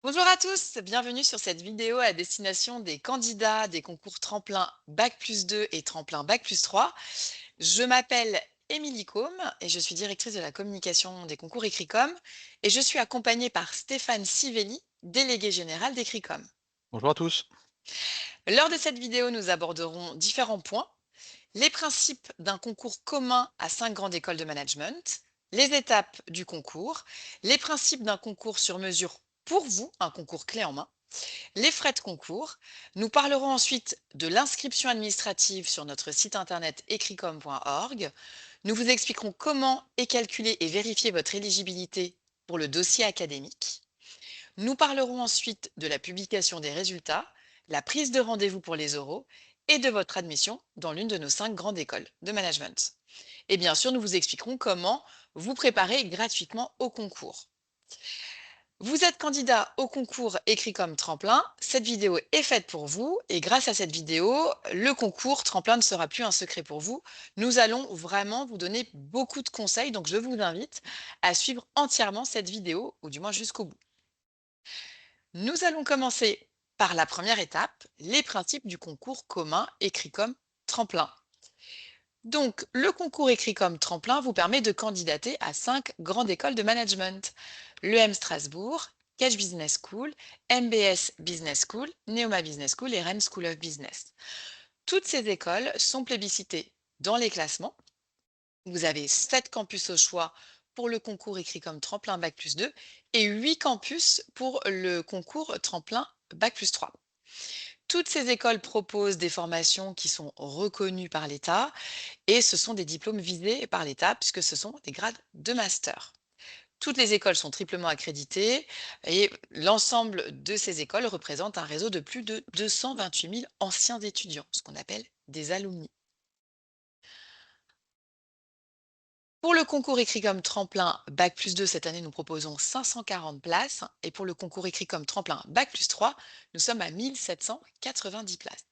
Bonjour à tous, bienvenue sur cette vidéo à destination des candidats des concours tremplin Bac+2 et tremplin Bac+3. Je m'appelle Émilie Côme et je suis directrice de la communication des concours Écricom et je suis accompagnée par Stéphane Sivelli, délégué général d'Écricom. Bonjour à tous. Lors de cette vidéo, nous aborderons différents points: les principes d'un concours commun à 5 grandes écoles de management, les étapes du concours, les principes d'un concours sur mesure pour vous, un concours clé en main, les frais de concours. Nous parlerons ensuite de l'inscription administrative sur notre site internet ecricom.org. Nous vous expliquerons comment est calculée et vérifier votre éligibilité pour le dossier académique. Nous parlerons ensuite de la publication des résultats, la prise de rendez-vous pour les oraux et de votre admission dans l'une de nos 5 grandes écoles de management. Et bien sûr, nous vous expliquerons comment vous préparer gratuitement au concours. Vous êtes candidat au concours écrit comme tremplin. Cette vidéo est faite pour vous et grâce à cette vidéo, le concours tremplin ne sera plus un secret pour vous. Nous allons vraiment vous donner beaucoup de conseils, donc je vous invite à suivre entièrement cette vidéo, ou du moins jusqu'au bout. Nous allons commencer par la première étape, les principes du concours commun écrit comme tremplin. Donc, le concours écrit comme tremplin vous permet de candidater à 5 grandes écoles de management: l'EM Strasbourg, Catch Business School, MBS Business School, Neoma Business School et Rennes School of Business. Toutes ces écoles sont plébiscitées dans les classements. Vous avez 7 campus au choix pour le concours écrit comme tremplin Bac+2 et 8 campus pour le concours tremplin Bac+3. Toutes ces écoles proposent des formations qui sont reconnues par l'État et ce sont des diplômes visés par l'État puisque ce sont des grades de master. Toutes les écoles sont triplement accréditées et l'ensemble de ces écoles représente un réseau de plus de 228 000 anciens étudiants, ce qu'on appelle des alumni. Pour le concours écrit comme tremplin Bac+2, cette année, nous proposons 540 places. Et pour le concours écrit comme tremplin Bac+3, nous sommes à 1790 places.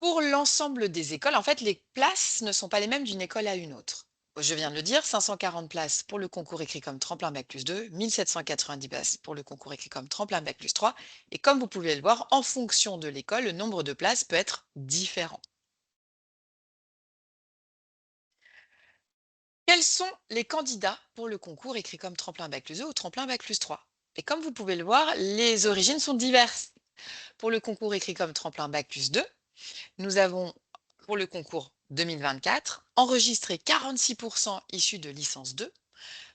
Pour l'ensemble des écoles, en fait, les places ne sont pas les mêmes d'une école à une autre. Je viens de le dire, 540 places pour le concours écrit comme tremplin Bac+2, 1790 places pour le concours écrit comme tremplin Bac+3. Et comme vous pouvez le voir, en fonction de l'école, le nombre de places peut être différent. Quels sont les candidats pour le concours écrit comme tremplin Bac+2 ou tremplin Bac+3? Et comme vous pouvez le voir, les origines sont diverses. Pour le concours écrit comme tremplin Bac+2, nous avons, pour le concours 2024, enregistré 46% issus de licence 2,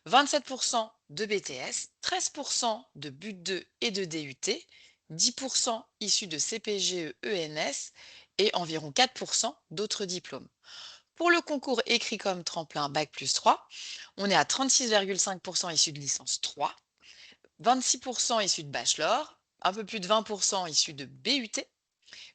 27% de BTS, 13% de BUT 2 et de DUT, 10% issus de CPGE ENS et environ 4% d'autres diplômes. Pour le concours écrit comme tremplin Bac+3, on est à 36,5% issus de licence 3, 26% issus de bachelor, un peu plus de 20% issus de BUT,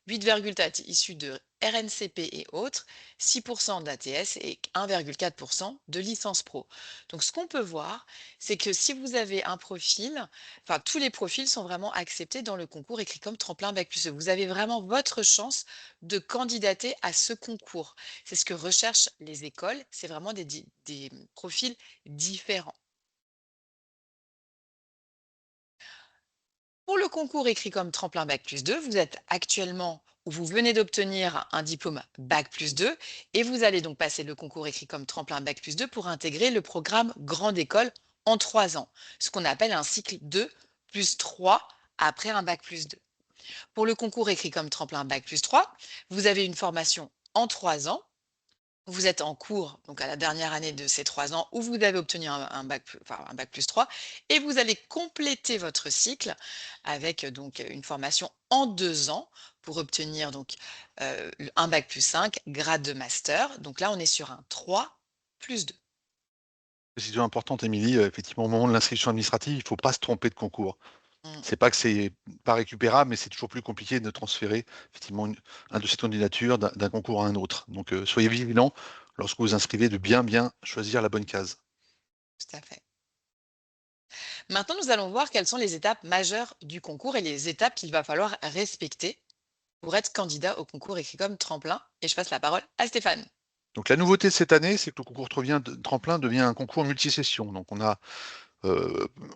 8,4 issus de RNCP et autres, 6% d'ATS et 1,4% de licence pro. Donc ce qu'on peut voir, c'est que si vous avez un profil, enfin tous les profils sont vraiment acceptés dans le concours écrit comme tremplin Bac+2. Vous avez vraiment votre chance de candidater à ce concours. C'est ce que recherchent les écoles, c'est vraiment des profils différents. Pour le concours écrit comme tremplin Bac+2, vous êtes actuellement ou vous venez d'obtenir un diplôme Bac+2 et vous allez donc passer le concours écrit comme tremplin Bac+2 pour intégrer le programme Grande École en 3 ans, ce qu'on appelle un cycle 2 plus 3 après un Bac+2. Pour le concours écrit comme tremplin Bac+3, vous avez une formation en 3 ans. Vous êtes en cours, donc à la dernière année de ces 3 ans, où vous avez obtenu un bac, enfin, un bac+3, et vous allez compléter votre cycle avec donc une formation en 2 ans pour obtenir donc un bac+5, grade de master. Donc là, on est sur un 3+2. Précision importante, Émilie, effectivement, au moment de l'inscription administrative, il ne faut pas se tromper de concours. Mm. C'est pas que c'est pas récupérable, mais c'est toujours plus compliqué de transférer effectivement un dossier de candidature d'un concours à un autre. Donc, soyez vigilants lorsque vous inscrivez de bien choisir la bonne case. Tout à fait. Maintenant, nous allons voir quelles sont les étapes majeures du concours et les étapes qu'il va falloir respecter pour être candidat au concours écrit comme tremplin. Et je passe la parole à Stéphane. Donc la nouveauté de cette année, c'est que le concours tremplin devient un concours multisession. Donc on a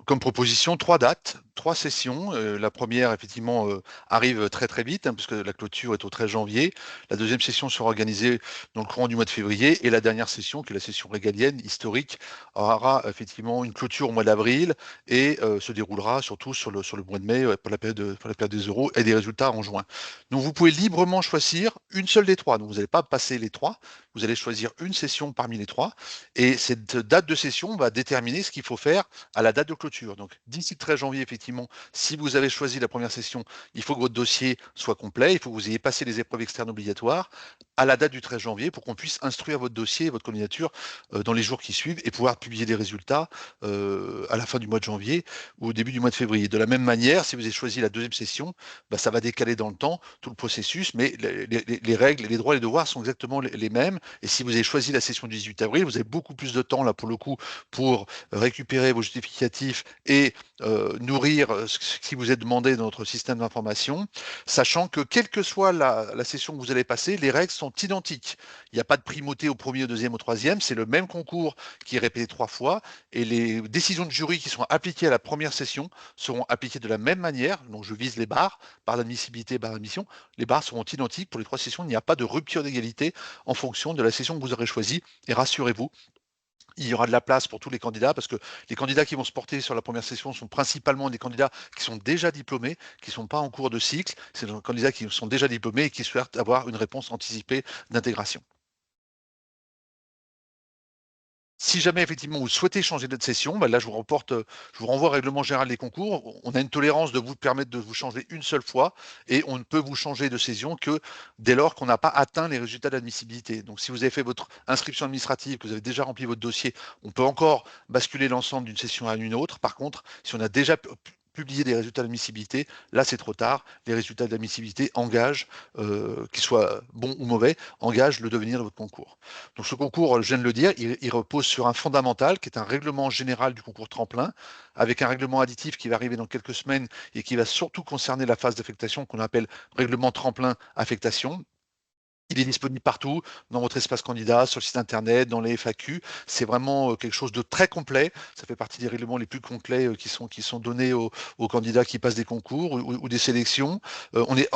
comme proposition 3 dates, 3 sessions. La première, effectivement, arrive très très vite, hein, puisque la clôture est au 13 janvier. La deuxième session sera organisée dans le courant du mois de février. Et la dernière session, qui est la session régalienne, historique, aura effectivement une clôture au mois d'avril et se déroulera surtout sur le mois de mai pour la période des euros et des résultats en juin. Donc vous pouvez librement choisir une seule des trois. Donc vous n'allez pas passer les trois, vous allez choisir une session parmi les trois. Et cette date de session va déterminer ce qu'il faut faire à la date de clôture. Donc, d'ici le 13 janvier, effectivement, si vous avez choisi la première session, il faut que votre dossier soit complet, il faut que vous ayez passé les épreuves externes obligatoires à la date du 13 janvier pour qu'on puisse instruire votre dossier et votre candidature dans les jours qui suivent et pouvoir publier les résultats à la fin du mois de janvier ou au début du mois de février. De la même manière, si vous avez choisi la deuxième session, bah, ça va décaler dans le temps tout le processus, mais les règles, les droits et les devoirs sont exactement les mêmes. Et si vous avez choisi la session du 18 avril, vous avez beaucoup plus de temps là pour le coup pour récupérer vos justificatifs et nourrir ce qui vous est demandé dans notre système d'information, sachant que quelle que soit la session que vous allez passer, les règles sont identiques. Il n'y a pas de primauté au premier, au deuxième, au troisième, c'est le même concours qui est répété 3 fois et les décisions de jury qui sont appliquées à la première session seront appliquées de la même manière. Donc je vise les barres, barre d'admissibilité, barre d'admission. Les barres seront identiques pour les 3 sessions. Il n'y a pas de rupture d'égalité en fonction de la session que vous aurez choisie. Et rassurez-vous, il y aura de la place pour tous les candidats parce que les candidats qui vont se porter sur la première session sont principalement des candidats qui sont déjà diplômés, qui ne sont pas en cours de cycle. C'est des candidats qui sont déjà diplômés et qui souhaitent avoir une réponse anticipée d'intégration. Si jamais effectivement vous souhaitez changer de session, bah là je vous renvoie au règlement général des concours. On a une tolérance de vous permettre de vous changer une seule fois et on ne peut vous changer de session que dès lors qu'on n'a pas atteint les résultats d'admissibilité. Donc si vous avez fait votre inscription administrative, que vous avez déjà rempli votre dossier, on peut encore basculer l'ensemble d'une session à une autre. Par contre, si on a déjà publié des résultats d'admissibilité, là c'est trop tard. Les résultats d'admissibilité engagent, qu'ils soient bons ou mauvais, engagent le devenir de votre concours. Donc ce concours, je viens de le dire, il repose sur un fondamental qui est un règlement général du concours tremplin, avec un règlement additif qui va arriver dans quelques semaines et qui va surtout concerner la phase d'affectation qu'on appelle règlement tremplin affectation. Il est disponible partout, dans votre espace candidat, sur le site internet, dans les FAQ. C'est vraiment quelque chose de très complet. Ça fait partie des règlements les plus complets qui sont donnés aux candidats qui passent des concours ou des sélections. On est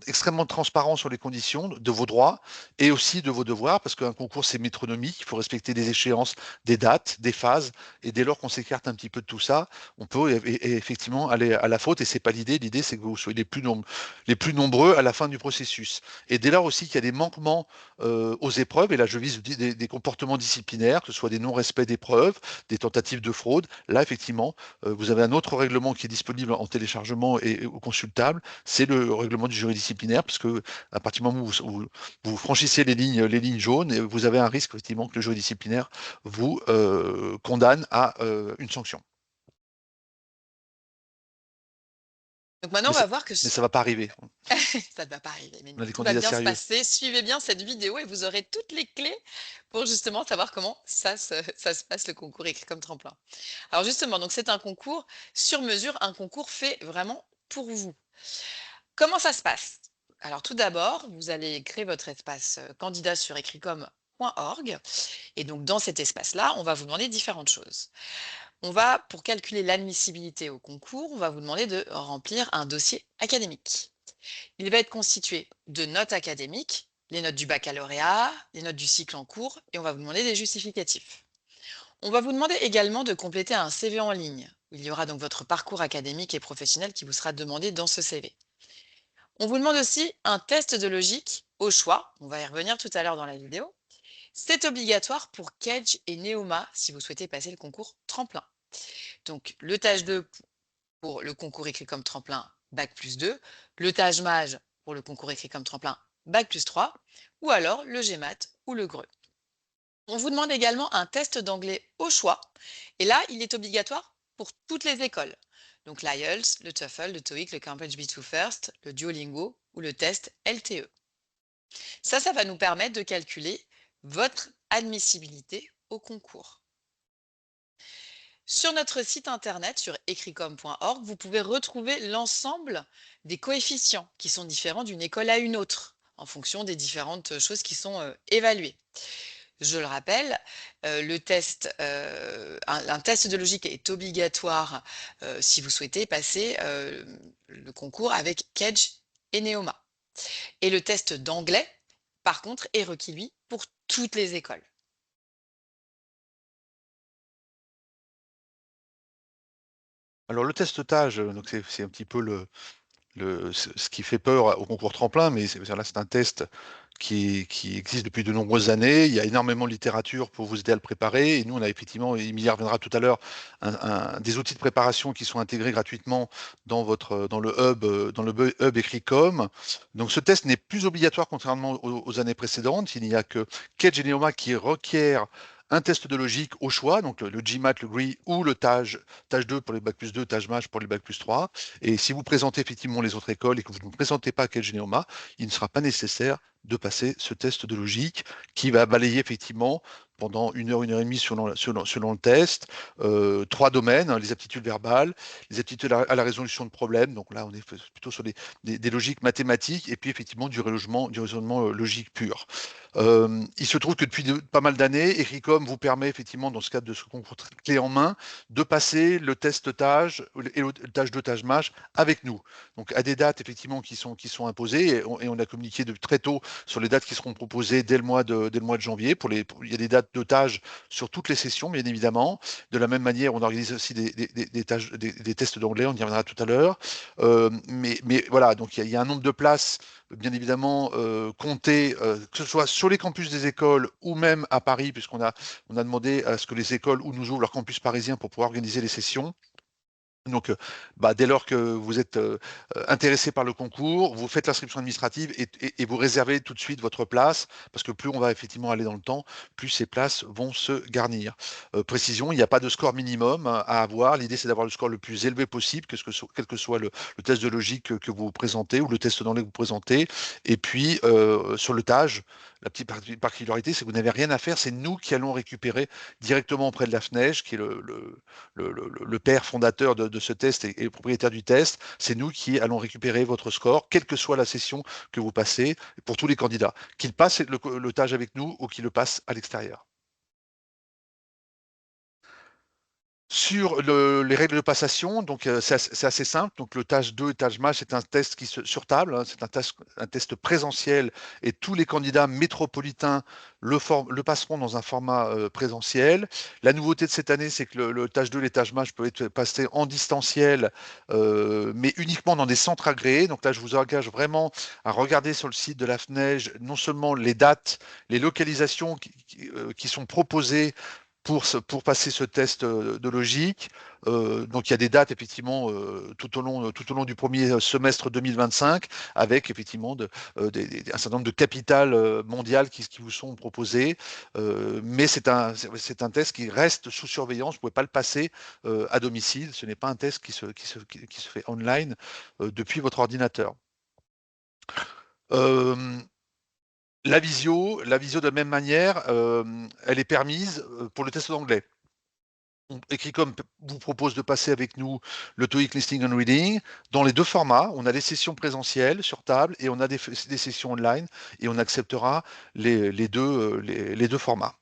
extrêmement transparent sur les conditions de vos droits et aussi de vos devoirs, parce qu'un concours, c'est métronomique. Il faut respecter des échéances, des dates, des phases. Et dès lors qu'on s'écarte un petit peu de tout ça, on peut effectivement aller à la faute. Et c'est pas l'idée. L'idée, c'est que vous soyez les plus nombreux à la fin du processus. Et dès lors aussi qu'il y a des manquements aux épreuves, et là je vise des comportements disciplinaires, que ce soit des non-respects d'épreuves, des tentatives de fraude, là effectivement, vous avez un autre règlement qui est disponible en téléchargement et ou consultable, c'est le règlement du jury disciplinaire, parce que à partir du moment où vous franchissez les lignes jaunes, vous avez un risque effectivement que le jury disciplinaire vous condamne à une sanction. Donc maintenant, Mais on ça, va voir que mais ça va pas arriver. ça ne va pas arriver, mais On a des tout va candidats bien se sérieux. passer. Suivez bien cette vidéo et vous aurez toutes les clés pour justement savoir comment ça se passe le concours écrit comme tremplin. Alors justement, donc c'est un concours sur mesure, un concours fait vraiment pour vous. Comment ça se passe? Alors tout d'abord, vous allez créer votre espace candidat sur écricom.org et donc dans cet espace-là, on va vous demander différentes choses. On va, pour calculer l'admissibilité au concours, on va vous demander de remplir un dossier académique. Il va être constitué de notes académiques, les notes du baccalauréat, les notes du cycle en cours, et on va vous demander des justificatifs. On va vous demander également de compléter un CV en ligne. Il y aura donc votre parcours académique et professionnel qui vous sera demandé dans ce CV. On vous demande aussi un test de logique au choix. On va y revenir tout à l'heure dans la vidéo. C'est obligatoire pour Kedge et Neoma si vous souhaitez passer le concours tremplin. Donc le tâche 2 pour le concours écrit comme tremplin, bac plus 2, le tâche mage pour le concours écrit comme tremplin, bac plus 3, ou alors le GMAT ou le GRE. On vous demande également un test d'anglais au choix, et là, il est obligatoire pour toutes les écoles. Donc l'IELTS, le TOEFL, le TOEIC, le Cambridge B2 First, le Duolingo ou le test LTE. Ça va nous permettre de calculer votre admissibilité au concours. Sur notre site internet, sur écricom.org, vous pouvez retrouver l'ensemble des coefficients qui sont différents d'une école à une autre en fonction des différentes choses qui sont évaluées. Je le rappelle, un test de logique est obligatoire si vous souhaitez passer le concours avec Kedge et Neoma. Et le test d'anglais, par contre, est requis, lui, pour toutes les écoles. Alors le test TAGE, donc c'est un petit peu ce qui fait peur au concours tremplin, mais là, c'est un test qui existe depuis de nombreuses années. Il y a énormément de littérature pour vous aider à le préparer. Et nous, on a effectivement, Emilia reviendra tout à l'heure, des outils de préparation qui sont intégrés gratuitement dans le hub Ecricom. Donc ce test n'est plus obligatoire contrairement aux années précédentes. Il n'y a que Kedge et Neoma qui requièrent un test de logique au choix, donc le GMAT, le GRE ou le TAGE 2 pour les Bac plus 2, TAGE MAGE pour les Bac plus 3. Et si vous présentez effectivement les autres écoles et que vous ne présentez pas Kedge et Neoma, il ne sera pas nécessaire de passer ce test de logique qui va balayer effectivement pendant une heure et demie selon le test, trois domaines, hein, les aptitudes verbales, les aptitudes à la résolution de problèmes, donc là on est plutôt sur des logiques mathématiques, et puis effectivement du raisonnement logique pur. Il se trouve que depuis pas mal d'années, Ecricom vous permet effectivement, dans ce cadre de ce concours clé en main, de passer le test TAGE et le TAGE 2, TAGE MAGE avec nous. Donc à des dates effectivement qui sont imposées, et on a communiqué de très tôt sur les dates qui seront proposées dès le mois de janvier. Il y a des dates de TAGE sur toutes les sessions, bien évidemment. De la même manière, on organise aussi des tests d'anglais, on y reviendra tout à l'heure. Mais voilà, donc il y a un nombre de places bien évidemment compté, que ce soit sur les campus des écoles ou même à Paris, on a demandé à ce que les écoles ou nous ouvrent leur campus parisien pour pouvoir organiser les sessions. Donc, dès lors que vous êtes intéressé par le concours, vous faites l'inscription administrative et vous réservez tout de suite votre place, parce que plus on va effectivement aller dans le temps, plus ces places vont se garnir. Précision, il n'y a pas de score minimum à avoir. L'idée, c'est d'avoir le score le plus élevé possible, quel que soit le test de logique que vous présentez ou le test d'anglais que vous présentez. Et puis, sur le TAGE, la petite particularité, c'est que vous n'avez rien à faire. C'est nous qui allons récupérer directement auprès de la FNEJ, qui est le père fondateur de ce test et le propriétaire du test. C'est nous qui allons récupérer votre score, quelle que soit la session que vous passez, pour tous les candidats, qu'ils passent le TAGE avec nous ou qu'ils le passent à l'extérieur. Sur les règles de passation, donc c'est assez simple. Donc le TAGE 2 et TAGE MAGE, c'est un test sur table, hein, c'est un test présentiel, et tous les candidats métropolitains le passeront dans un format présentiel. La nouveauté de cette année, c'est que le TAGE 2 et les TAGE MAGE peuvent être passés en distanciel, mais uniquement dans des centres agréés. Donc là, je vous engage vraiment à regarder sur le site de la FNEJ non seulement les dates, les localisations qui sont proposées pour passer ce test de logique. Donc il y a des dates effectivement tout au long du premier semestre 2025, avec effectivement un certain nombre de capitales mondiales qui vous sont proposées. Mais c'est un test qui reste sous surveillance. Vous ne pouvez pas le passer à domicile. Ce n'est pas un test qui se fait online depuis votre ordinateur. La visio de la même manière, elle est permise pour le test d'anglais. Ecricom vous propose de passer avec nous le TOEIC Listening and Reading dans les deux formats. On a les sessions présentielles sur table et on a des sessions online, et on acceptera les deux formats.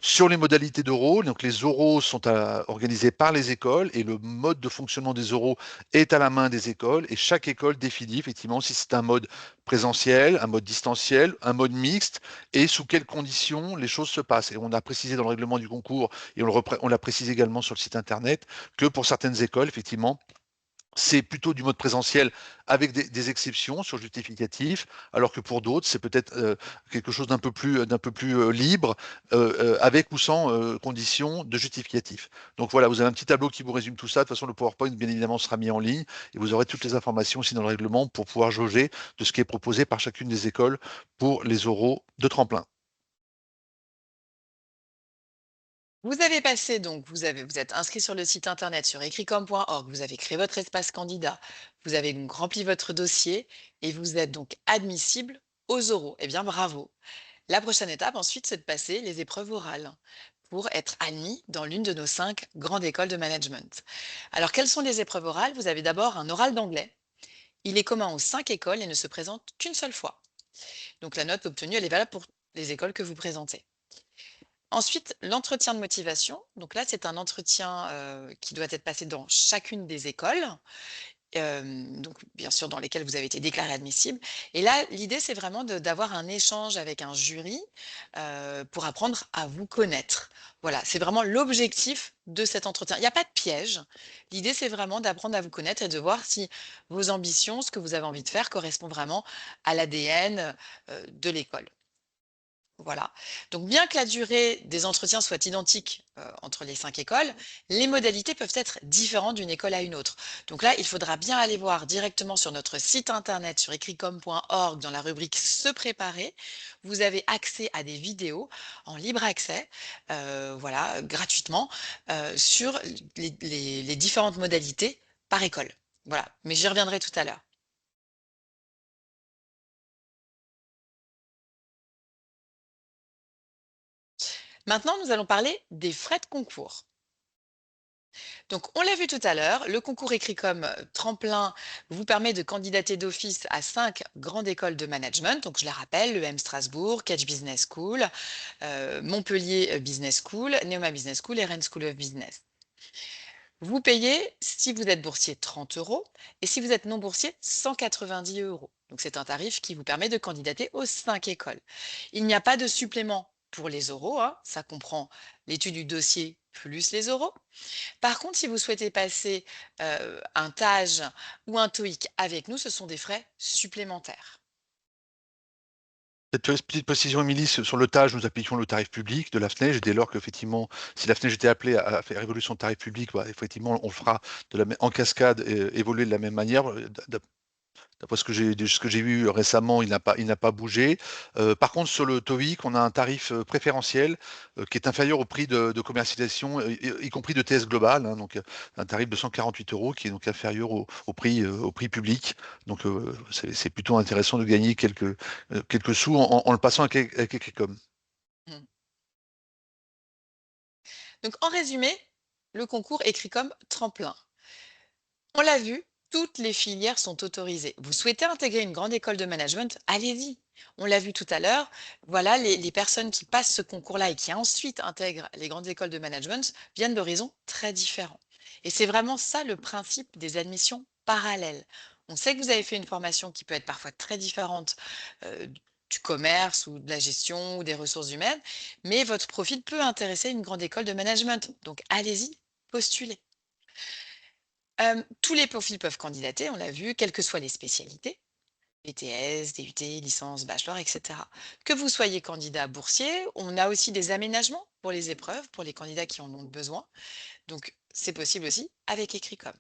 Sur les modalités d'oraux, donc les oraux sont organisés par les écoles, et le mode de fonctionnement des oraux est à la main des écoles, et chaque école définit effectivement si c'est un mode présentiel, un mode distanciel, un mode mixte, et sous quelles conditions les choses se passent. Et on a précisé dans le règlement du concours, et on l'a précisé également sur le site internet, que pour certaines écoles, effectivement, c'est plutôt du mode présentiel avec des exceptions sur justificatif, alors que pour d'autres, c'est peut-être quelque chose d'un peu plus libre, avec ou sans conditions de justificatif. Donc voilà, vous avez un petit tableau qui vous résume tout ça. De toute façon, le PowerPoint, bien évidemment, sera mis en ligne, et vous aurez toutes les informations aussi dans le règlement pour pouvoir jauger de ce qui est proposé par chacune des écoles pour les oraux de tremplin. Vous avez passé, donc vous êtes inscrit sur le site internet sur ecricom.org, vous avez créé votre espace candidat, vous avez donc rempli votre dossier et vous êtes donc admissible aux oraux. Eh bien, bravo. La prochaine étape ensuite, c'est de passer les épreuves orales pour être admis dans l'une de nos 5 grandes écoles de management. Alors, quelles sont les épreuves orales? Vous avez d'abord un oral d'anglais. Il est commun aux 5 écoles et ne se présente qu'une seule fois. Donc la note obtenue, elle est valable pour les écoles que vous présentez. Ensuite, l'entretien de motivation. Donc là, c'est un entretien qui doit être passé dans chacune des écoles, donc bien sûr dans lesquelles vous avez été déclaré admissible. Et là, l'idée, c'est vraiment d'avoir un échange avec un jury pour apprendre à vous connaître. Voilà, c'est vraiment l'objectif de cet entretien. Il n'y a pas de piège. L'idée, c'est vraiment d'apprendre à vous connaître et de voir si vos ambitions, ce que vous avez envie de faire, correspond vraiment à l'ADN de l'école. Voilà. Donc, bien que la durée des entretiens soit identique entre les 5 écoles, les modalités peuvent être différentes d'une école à une autre. Donc là, il faudra bien aller voir directement sur notre site internet sur ecricom.org dans la rubrique Se préparer. Vous avez accès à des vidéos en libre accès, voilà, gratuitement, sur les différentes modalités par école. Voilà, mais j'y reviendrai tout à l'heure. Maintenant, nous allons parler des frais de concours. Donc, on l'a vu tout à l'heure, le concours écrit comme tremplin vous permet de candidater d'office à 5 grandes écoles de management. Donc, je les rappelle, le M Strasbourg, Catch Business School, Montpellier Business School, Neoma Business School et Rennes School of Business. Vous payez, si vous êtes boursier, 30 euros et si vous êtes non boursier, 190 euros. Donc, c'est un tarif qui vous permet de candidater aux 5 écoles. Il n'y a pas de supplément pour les euros, hein, ça comprend l'étude du dossier plus les euros. Par contre, si vous souhaitez passer un TAJ ou un TOEIC avec nous, ce sont des frais supplémentaires. Cette petite précision, Émilie, sur le TAJ, nous appliquons le tarif public de la FNEJ, dès lors qu'effectivement, si la FNEJ était appelée à faire évoluer son tarif public, bah, effectivement, on le fera en cascade évoluer de la même manière. D'après ce que j'ai vu récemment, il n'a pas bougé. Par contre, sur le TOEIC, on a un tarif préférentiel qui est inférieur au prix de commercialisation, y compris de TS Global, hein, donc un tarif de 148 euros qui est donc inférieur au prix public. Donc c'est plutôt intéressant de gagner quelques sous en le passant avec Ecricom. Mm. Donc, en résumé, le concours écrit comme tremplin. On l'a vu, toutes les filières sont autorisées. Vous souhaitez intégrer une grande école de management? Allez-y. On l'a vu tout à l'heure. Voilà, les personnes qui passent ce concours-là et qui ensuite intègrent les grandes écoles de management viennent d'horizons très différents. Et c'est vraiment ça le principe des admissions parallèles. On sait que vous avez fait une formation qui peut être parfois très différente euh, du commerce ou de la gestion ou des ressources humaines, mais votre profil peut intéresser une grande école de management. Donc allez-y, postulez. Tous les profils peuvent candidater, on l'a vu, quelles que soient les spécialités, BTS, DUT, licence, bachelor, etc. Que vous soyez candidat boursier, on a aussi des aménagements pour les épreuves, pour les candidats qui en ont besoin. Donc, c'est possible aussi avec Ecricom.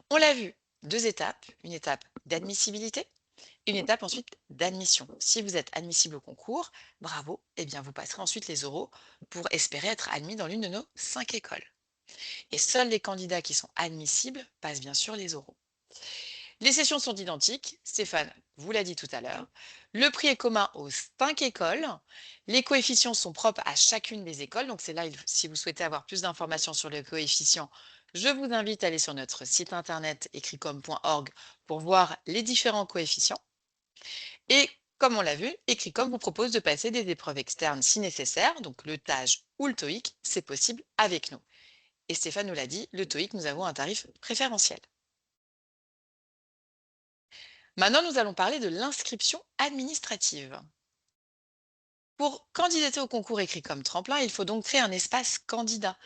On l'a vu, 2 étapes, une étape d'admissibilité, une étape ensuite d'admission. Si vous êtes admissible au concours, bravo, et bien vous passerez ensuite les oraux pour espérer être admis dans l'une de nos 5 écoles. Et seuls les candidats qui sont admissibles passent bien sûr les oraux. Les sessions sont identiques, Stéphane vous l'a dit tout à l'heure. Le prix est commun aux 5 écoles. Les coefficients sont propres à chacune des écoles. Donc c'est là, si vous souhaitez avoir plus d'informations sur les coefficients, je vous invite à aller sur notre site internet ecricom.org pour voir les différents coefficients. Et comme on l'a vu, Ecricom vous propose de passer des épreuves externes si nécessaire, donc le TAJ ou le TOEIC, c'est possible avec nous. Et Stéphane nous l'a dit, le TOEIC, nous avons un tarif préférentiel. Maintenant, nous allons parler de l'inscription administrative. Pour candidater au concours écrit comme tremplin, il faut donc créer un espace candidat.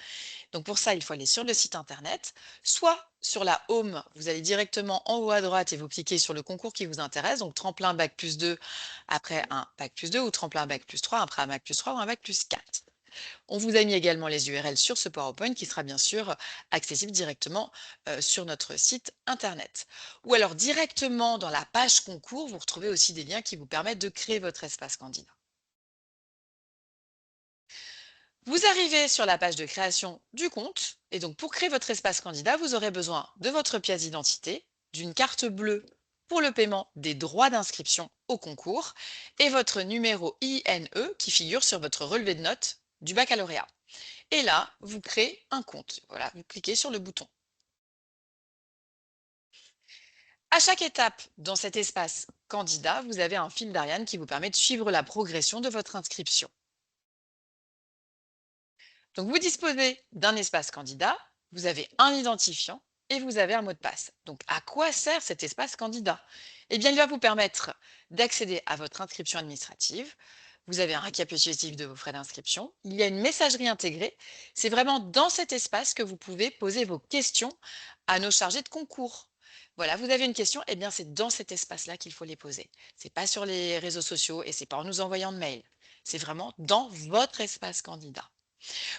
Donc pour ça, il faut aller sur le site internet, soit sur la home, vous allez directement en haut à droite et vous cliquez sur le concours qui vous intéresse, donc tremplin bac plus 2 après un bac plus 2 ou tremplin bac plus 3 après un bac plus 3 ou un bac plus 4. On vous a mis également les URL sur ce PowerPoint qui sera bien sûr accessible directement sur notre site internet. Ou alors directement dans la page concours, vous retrouvez aussi des liens qui vous permettent de créer votre espace candidat. Vous arrivez sur la page de création du compte et donc pour créer votre espace candidat, vous aurez besoin de votre pièce d'identité, d'une carte bleue pour le paiement des droits d'inscription au concours et votre numéro INE qui figure sur votre relevé de notes du baccalauréat. Et là, vous créez un compte. Voilà, vous cliquez sur le bouton. À chaque étape dans cet espace candidat, vous avez un fil d'Ariane qui vous permet de suivre la progression de votre inscription. Donc, vous disposez d'un espace candidat, vous avez un identifiant et vous avez un mot de passe. Donc, à quoi sert cet espace candidat? Eh bien, il va vous permettre d'accéder à votre inscription administrative. Vous avez un récapitulatif de vos frais d'inscription. Il y a une messagerie intégrée. C'est vraiment dans cet espace que vous pouvez poser vos questions à nos chargés de concours. Voilà, vous avez une question, eh bien, c'est dans cet espace-là qu'il faut les poser. C'est pas sur les réseaux sociaux et c'est pas en nous envoyant de mail. C'est vraiment dans votre espace candidat.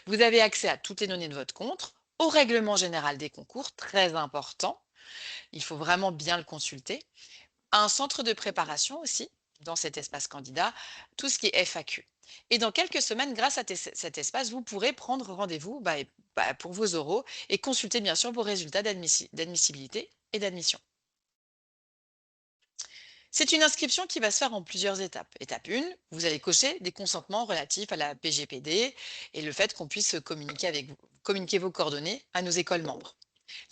Vous avez accès à toutes les données de votre compte, au règlement général des concours, très important. Il faut vraiment bien le consulter. À un centre de préparation aussi, dans cet espace candidat, tout ce qui est FAQ. Et dans quelques semaines, grâce à cet espace, vous pourrez prendre rendez-vous pour vos oraux et consulter bien sûr vos résultats d'admissibilité et d'admission. C'est une inscription qui va se faire en plusieurs étapes. Étape 1, vous allez cocher des consentements relatifs à la PGPD et le fait qu'on puisse communiquer avec vous, communiquer vos coordonnées à nos écoles membres.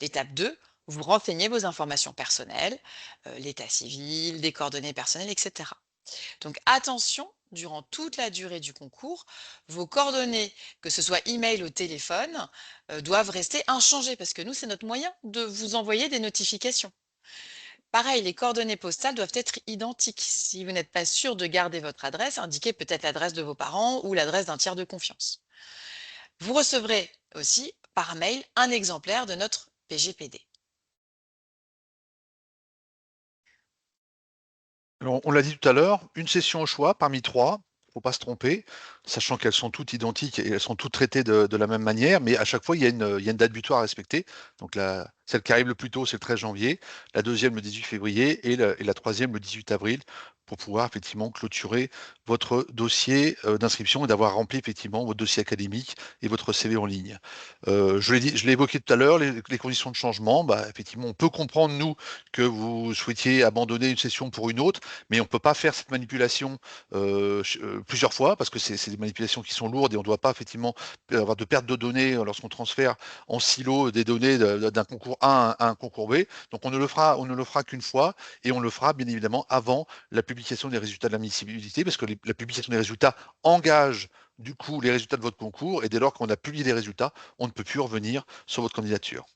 L'étape 2, vous renseignez vos informations personnelles, l'état civil, des coordonnées personnelles, etc. Donc attention, durant toute la durée du concours, vos coordonnées, que ce soit email ou téléphone, doivent rester inchangées parce que nous, c'est notre moyen de vous envoyer des notifications. Pareil, les coordonnées postales doivent être identiques. Si vous n'êtes pas sûr de garder votre adresse, indiquez peut-être l'adresse de vos parents ou l'adresse d'un tiers de confiance. Vous recevrez aussi par mail un exemplaire de notre PGPD. Alors, on l'a dit tout à l'heure, une session au choix parmi trois, il ne faut pas se tromper, sachant qu'elles sont toutes identiques et elles sont toutes traitées de la même manière, mais à chaque fois, il y a une date butoir à respecter. Donc, celle qui arrive le plus tôt, c'est le 13 janvier, la deuxième le 18 février et la troisième le 18 avril pour pouvoir effectivement clôturer votre dossier d'inscription et d'avoir rempli effectivement votre dossier académique et votre CV en ligne. Je l'ai évoqué tout à l'heure, les conditions de changement, bah, effectivement, on peut comprendre, nous, que vous souhaitiez abandonner une session pour une autre, mais on ne peut pas faire cette manipulation plusieurs fois parce que c'est des manipulations qui sont lourdes et on ne doit pas effectivement avoir de perte de données lorsqu'on transfère en silo des données d'un concours A à un concours B. Donc on ne le fera qu'une fois et on le fera bien évidemment avant la publication des résultats de l'admissibilité parce que la publication des résultats engage du coup les résultats de votre concours et dès lors qu'on a publié les résultats, on ne peut plus revenir sur votre candidature.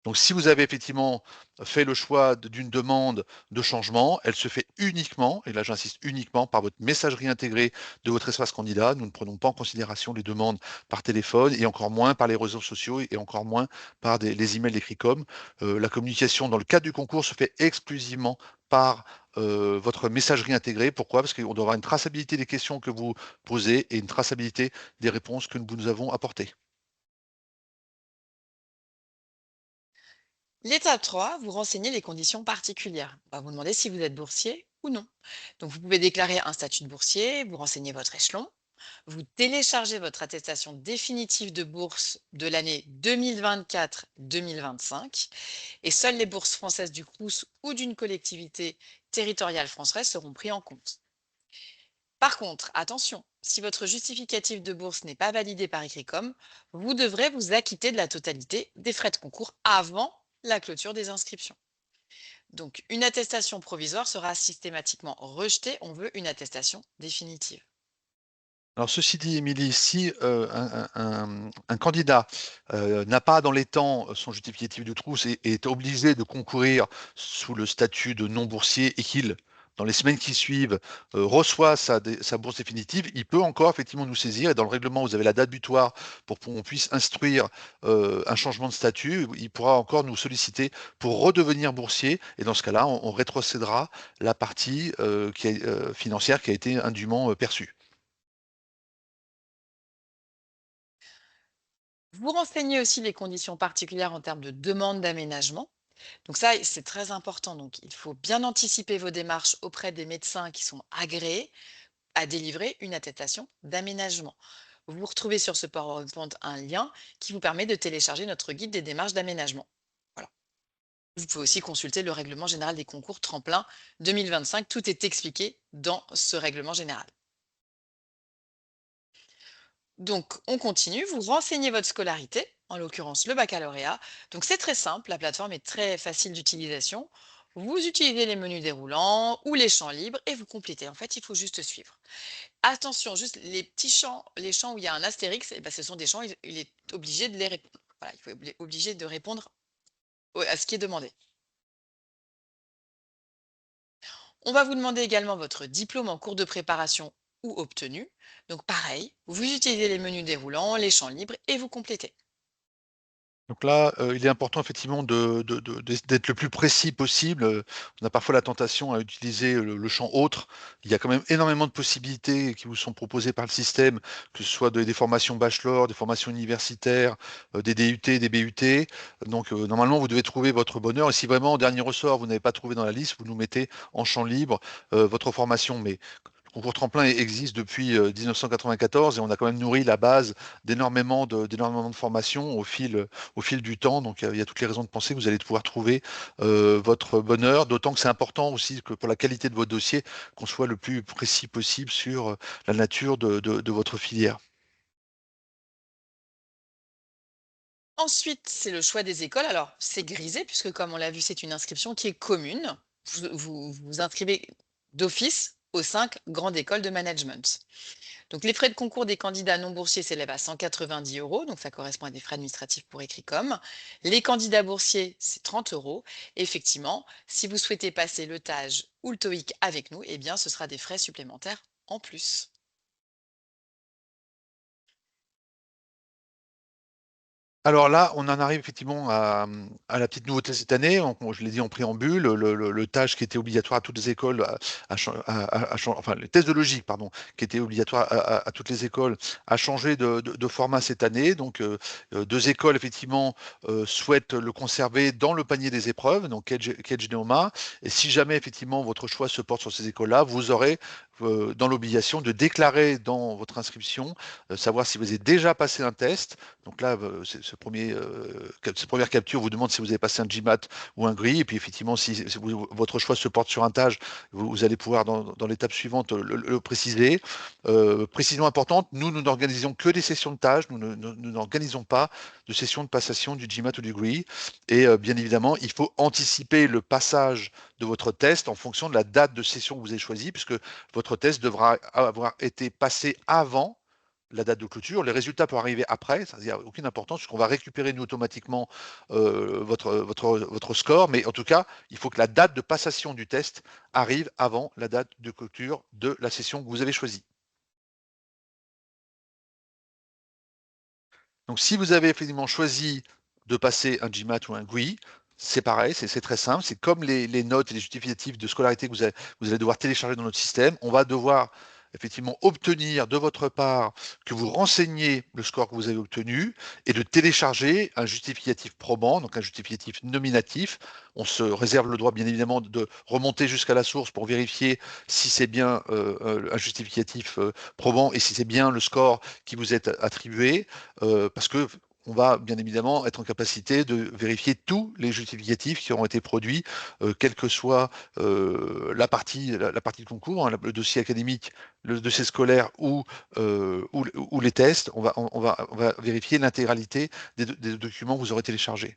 Donc, si vous avez effectivement fait le choix d'une demande de changement, elle se fait uniquement, et là j'insiste uniquement, par votre messagerie intégrée de votre espace candidat. Nous ne prenons pas en considération les demandes par téléphone et encore moins par les réseaux sociaux et encore moins par les emails d'Ecricom. La communication dans le cadre du concours se fait exclusivement par votre messagerie intégrée. Pourquoi? Parce qu'on doit avoir une traçabilité des questions que vous posez et une traçabilité des réponses que nous avons apportées. L'étape 3, vous renseignez les conditions particulières. On va vous demander si vous êtes boursier ou non. Donc vous pouvez déclarer un statut de boursier, vous renseignez votre échelon, vous téléchargez votre attestation définitive de bourse de l'année 2024-2025 et seules les bourses françaises du Crous ou d'une collectivité territoriale française seront prises en compte. Par contre, attention, si votre justificatif de bourse n'est pas validé par Ecricom, vous devrez vous acquitter de la totalité des frais de concours avant la clôture des inscriptions. Donc, une attestation provisoire sera systématiquement rejetée. On veut une attestation définitive. Alors ceci dit, Émilie, si un candidat n'a pas dans les temps son justificatif de trousse et est obligé de concourir sous le statut de non-boursier et qu'il, dans les semaines qui suivent, reçoit sa bourse définitive, il peut encore effectivement nous saisir. Et dans le règlement, vous avez la date butoir pour qu'on puisse instruire un changement de statut. Il pourra encore nous solliciter pour redevenir boursier. Et dans ce cas-là, on rétrocédera la partie financière qui a été indûment perçue. Vous renseignez aussi les conditions particulières en termes de demande d'aménagement. Donc ça, c'est très important. Donc, il faut bien anticiper vos démarches auprès des médecins qui sont agréés à délivrer une attestation d'aménagement. Vous retrouvez sur ce PowerPoint un lien qui vous permet de télécharger notre guide des démarches d'aménagement. Voilà. Vous pouvez aussi consulter le règlement général des concours tremplin 2025. Tout est expliqué dans ce règlement général. Donc, on continue. Vous renseignez votre scolarité, en l'occurrence le baccalauréat. Donc, c'est très simple. La plateforme est très facile d'utilisation. Vous utilisez les menus déroulants ou les champs libres et vous complétez. En fait, il faut juste suivre. Attention, juste les petits champs, les champs où il y a un astérix, eh ben, ce sont des champs, il est obligé de les répondre. Voilà, il faut obligé de répondre à ce qui est demandé. On va vous demander également votre diplôme en cours de préparation ou obtenu. Donc pareil, vous utilisez les menus déroulants, les champs libres et vous complétez. Donc là, il est important effectivement d'être le plus précis possible. On a parfois la tentation à utiliser le champ autre. Il y a quand même énormément de possibilités qui vous sont proposées par le système, que ce soit des formations bachelor, des formations universitaires, des DUT, des BUT. Donc normalement, vous devez trouver votre bonheur. Et si vraiment, en dernier ressort, vous n'avez pas trouvé dans la liste, vous nous mettez en champ libre votre formation. Mais le concours tremplin existe depuis 1994 et on a quand même nourri la base d'énormément de formations au fil du temps. Donc, il y a toutes les raisons de penser que vous allez pouvoir trouver votre bonheur, d'autant que c'est important aussi que pour la qualité de votre dossier, qu'on soit le plus précis possible sur la nature de votre filière. Ensuite, c'est le choix des écoles. Alors, c'est grisé puisque comme on l'a vu, c'est une inscription qui est commune. Vous inscrivez d'office aux 5 grandes écoles de management. Donc, les frais de concours des candidats non boursiers s'élèvent à 190 euros, donc ça correspond à des frais administratifs pour Écricom. Les candidats boursiers, c'est 30 euros. Et effectivement, si vous souhaitez passer le TAJ ou le TOEIC avec nous, eh bien, ce sera des frais supplémentaires en plus. Alors là, on en arrive effectivement à la petite nouveauté cette année. Je l'ai dit en préambule, le TAJ qui était obligatoire à toutes les écoles, enfin le test de logique, pardon, qui était obligatoire à toutes les écoles, a changé de format cette année. Donc deux écoles effectivement souhaitent le conserver dans le panier des épreuves, donc Kedge Neoma. Et si jamais effectivement votre choix se porte sur ces écoles-là, vous aurez dans l'obligation de déclarer dans votre inscription, savoir si vous avez déjà passé un test. Donc là, cette première capture vous demande si vous avez passé un GMAT ou un GRI. Et puis effectivement, si votre choix se porte sur un TAJ, vous allez pouvoir dans l'étape suivante le préciser. Précision importante, nous n'organisons que des sessions de TAJ, nous n'organisons pas de sessions de passation du GMAT ou du GRI. Et bien évidemment, il faut anticiper le passage de votre test en fonction de la date de session que vous avez choisie, puisque votre test devra avoir été passé avant la date de clôture. Les résultats peuvent arriver après, ça n'a aucune importance, puisqu'on va récupérer nous automatiquement votre score, mais en tout cas, il faut que la date de passation du test arrive avant la date de clôture de la session que vous avez choisie. Donc si vous avez effectivement choisi de passer un GMAT ou un GUI, c'est pareil, c'est très simple, c'est comme les notes et les justificatifs de scolarité que vous allez devoir télécharger dans notre système. On va devoir effectivement obtenir de votre part que vous renseigniez le score que vous avez obtenu et de télécharger un justificatif probant, donc un justificatif nominatif. On se réserve le droit bien évidemment de remonter jusqu'à la source pour vérifier si c'est bien un justificatif probant et si c'est bien le score qui vous est attribué, parce que on va bien évidemment être en capacité de vérifier tous les justificatifs qui auront été produits, quelle que soit la partie de concours, hein, le dossier académique, le dossier scolaire ou les tests. On va vérifier l'intégralité des documents que vous aurez téléchargés.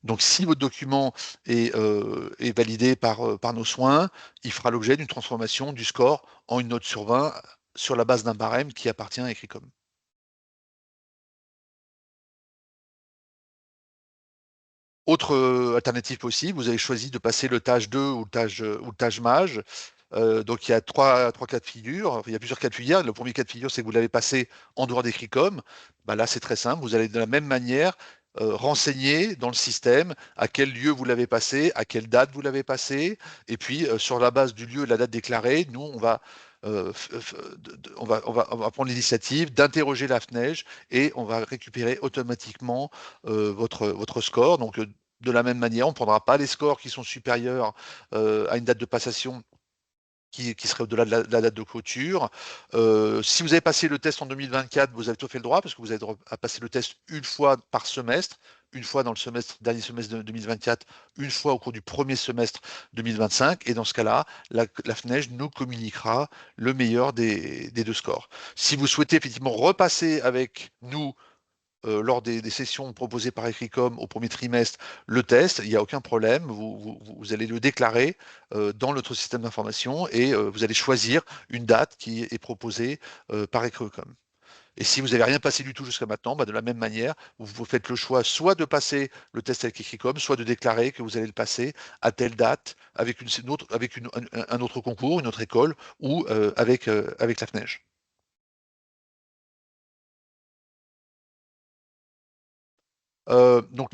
Donc, si votre document est validé par nos soins, il fera l'objet d'une transformation du score en une note sur 20 sur la base d'un barème qui appartient à Ecricom. Autre alternative possible, vous avez choisi de passer le tâche 2 ou le tâche mage. Donc il y a trois cas de figure. Il y a plusieurs cas de figure. Le premier cas de figure, c'est que vous l'avez passé en dehors d'Ecricom. Bah là, c'est très simple. Vous allez de la même manière renseigner dans le système à quel lieu vous l'avez passé, à quelle date vous l'avez passé. Et puis, sur la base du lieu et de la date déclarée, nous, on va prendre l'initiative d'interroger la FNEJ et on va récupérer automatiquement votre score. Donc, de la même manière, on ne prendra pas les scores qui sont supérieurs à une date de passation qui serait au-delà de la date de clôture. Si vous avez passé le test en 2024, vous avez tout fait le droit parce que vous avez droit à passer le test une fois par semestre, une fois dans le dernier semestre de 2024, une fois au cours du premier semestre 2025. Et dans ce cas-là, la FNEJ nous communiquera le meilleur des deux scores. Si vous souhaitez effectivement repasser avec nous lors des sessions proposées par Ecricom au premier trimestre le test, il n'y a aucun problème, vous allez le déclarer dans notre système d'information et vous allez choisir une date qui est proposée par Ecricom. Et si vous n'avez rien passé du tout jusqu'à maintenant, bah, de la même manière, vous faites le choix soit de passer le test avec Ecricom, soit de déclarer que vous allez le passer à telle date avec, un autre concours, une autre école ou avec la FNEJ. Donc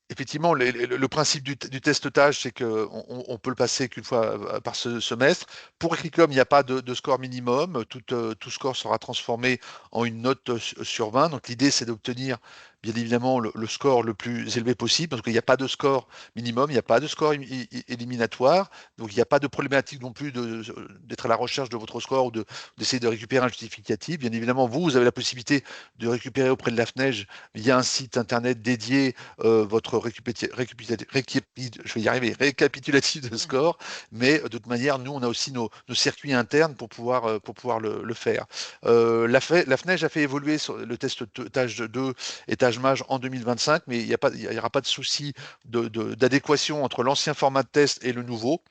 effectivement, le principe du test-tâche, c'est qu'on on peut le passer qu'une fois par semestre. Pour Ecricom, il n'y a pas de score minimum. Tout score sera transformé en une note sur 20. Donc l'idée, c'est d'obtenir, bien évidemment, le score le plus élevé possible, parce qu'il n'y a pas de score minimum, il n'y a pas de score éliminatoire. Donc il n'y a pas de problématique non plus d'être à la recherche de votre score ou d'essayer de récupérer un justificatif. Bien évidemment, vous avez la possibilité de récupérer auprès de la FNEJ via un site internet dédié votre je vais y arriver, récapitulatif de score, mais de toute manière, nous, on a aussi nos circuits internes pour pouvoir le faire. La FNEJ a fait évoluer sur le test tâche 2 et tâche mage en 2025, mais il n'y aura pas de souci d'adéquation entre l'ancien format de test et le nouveau,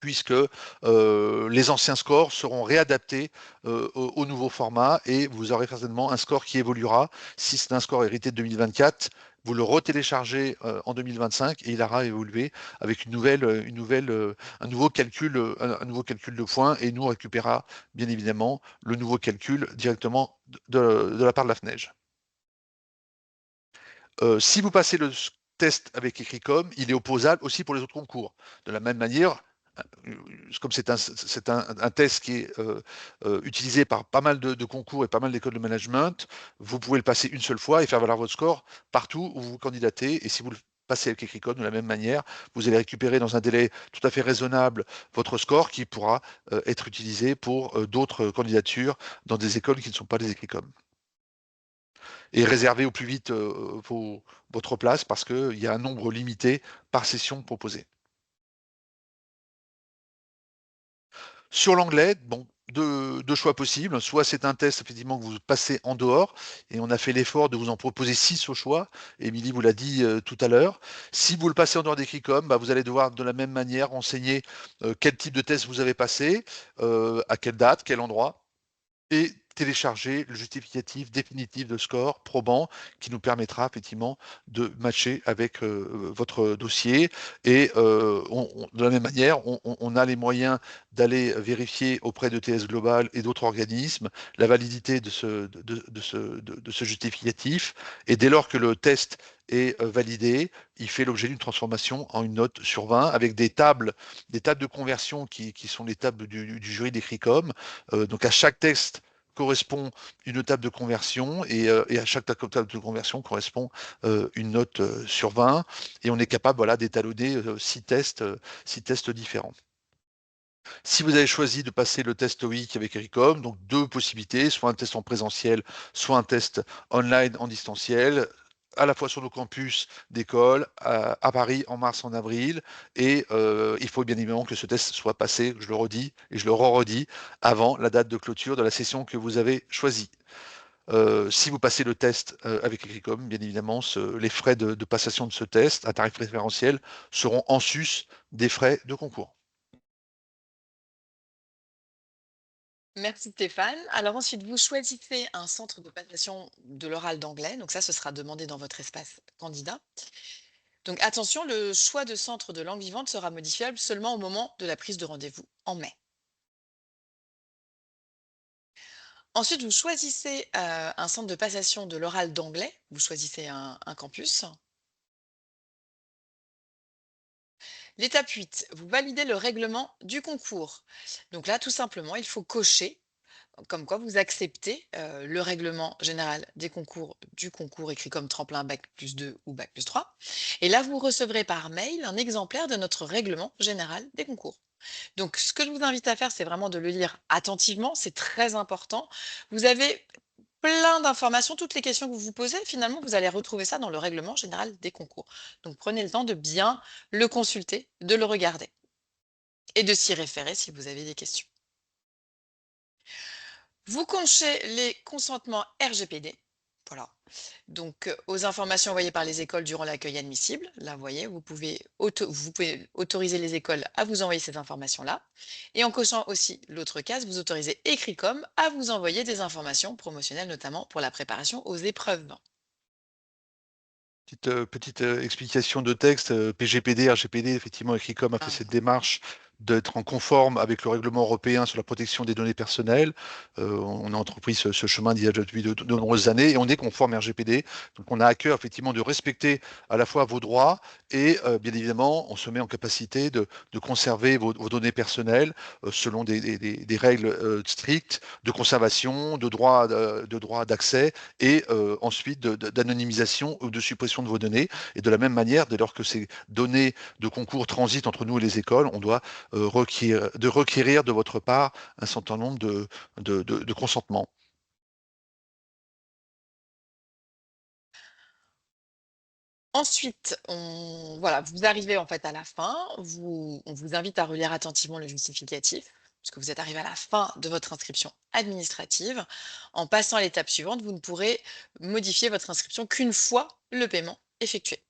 puisque les anciens scores seront réadaptés au nouveau format et vous aurez certainement un score qui évoluera. Si c'est un score hérité de 2024, vous le retéléchargez en 2025 et il aura évolué avec un nouveau calcul de points et nous on récupérera bien évidemment le nouveau calcul directement de la part de la FNEJ. Si vous passez le test avec Ecricom, il est opposable aussi pour les autres concours. De la même manière, comme c'est un test qui est utilisé par pas mal de concours et pas mal d'écoles de management, vous pouvez le passer une seule fois et faire valoir votre score partout où vous vous candidatez. Et si vous le passez avec Ecricom de la même manière, vous allez récupérer dans un délai tout à fait raisonnable votre score qui pourra être utilisé pour d'autres candidatures dans des écoles qui ne sont pas des Ecricom. Et réservez au plus vite votre place parce qu'il y a un nombre limité par session proposée. Sur l'anglais, bon, deux choix possibles. Soit c'est un test effectivement que vous passez en dehors et on a fait l'effort de vous en proposer 6 au choix. Émilie vous l'a dit tout à l'heure. Si vous le passez en dehors d'Ecricom, bah, vous allez devoir de la même manière renseigner quel type de test vous avez passé, à quelle date, quel endroit et télécharger le justificatif définitif de score probant qui nous permettra effectivement de matcher avec votre dossier. Et de la même manière, on a les moyens d'aller vérifier auprès de TS Global et d'autres organismes la validité de ce justificatif. Et dès lors que le test est validé, il fait l'objet d'une transformation en une note sur 20 avec des tables de conversion qui sont les tables du jury d'Ecricom. Donc à chaque test correspond une table de conversion et à chaque table de conversion correspond une note sur 20 et on est capable voilà, d'étalonner 6 tests différents. Si vous avez choisi de passer le test TOEIC avec Ericom, donc deux possibilités, soit un test en présentiel, soit un test online en distanciel, à la fois sur nos campus d'école, à Paris en mars, en avril, et il faut bien évidemment que ce test soit passé, je le redis et je le redis, avant la date de clôture de la session que vous avez choisie. Si vous passez le test avec Ecricom, bien évidemment, les frais de passation de ce test à tarif préférentiel seront en sus des frais de concours. Merci Stéphane. Alors ensuite, vous choisissez un centre de passation de l'oral d'anglais. Donc ça, ce sera demandé dans votre espace candidat. Donc attention, le choix de centre de langue vivante sera modifiable seulement au moment de la prise de rendez-vous en mai. Ensuite, vous choisissez un centre de passation de l'oral d'anglais. Vous choisissez un campus. L'étape 8, vous validez le règlement du concours. Donc là, tout simplement, il faut cocher comme quoi vous acceptez le règlement général du concours écrit comme tremplin Bac+2 ou Bac+3. Et là, vous recevrez par mail un exemplaire de notre règlement général des concours. Donc, ce que je vous invite à faire, c'est vraiment de le lire attentivement. C'est très important. Vous avez plein d'informations. Toutes les questions que vous vous posez, finalement, vous allez retrouver ça dans le règlement général des concours. Donc, prenez le temps de bien le consulter, de le regarder et de s'y référer si vous avez des questions. Vous conchez les consentements RGPD Voilà. Donc, aux informations envoyées par les écoles durant l'accueil admissible, là, vous voyez, vous pouvez autoriser les écoles à vous envoyer ces informations-là. Et en cochant aussi l'autre case, vous autorisez Écricom à vous envoyer des informations promotionnelles, notamment pour la préparation aux épreuves. Petite explication de texte, PGPD, RGPD, effectivement, Ecricom a fait Ah. cette démarche d'être en conforme avec le règlement européen sur la protection des données personnelles. On a entrepris ce chemin d'il y a depuis de nombreuses années et on est conforme RGPD. Donc on a à cœur effectivement de respecter à la fois vos droits et bien évidemment on se met en capacité de conserver vos données personnelles selon des règles strictes de conservation, de droit d'accès et ensuite d'anonymisation ou de suppression de vos données. Et de la même manière, dès lors que ces données de concours transitent entre nous et les écoles, on doit requérir de votre part un certain nombre de consentements. Ensuite, voilà, vous arrivez en fait à la fin, on vous invite à relire attentivement le justificatif, puisque vous êtes arrivé à la fin de votre inscription administrative. En passant à l'étape suivante, vous ne pourrez modifier votre inscription qu'une fois le paiement effectué.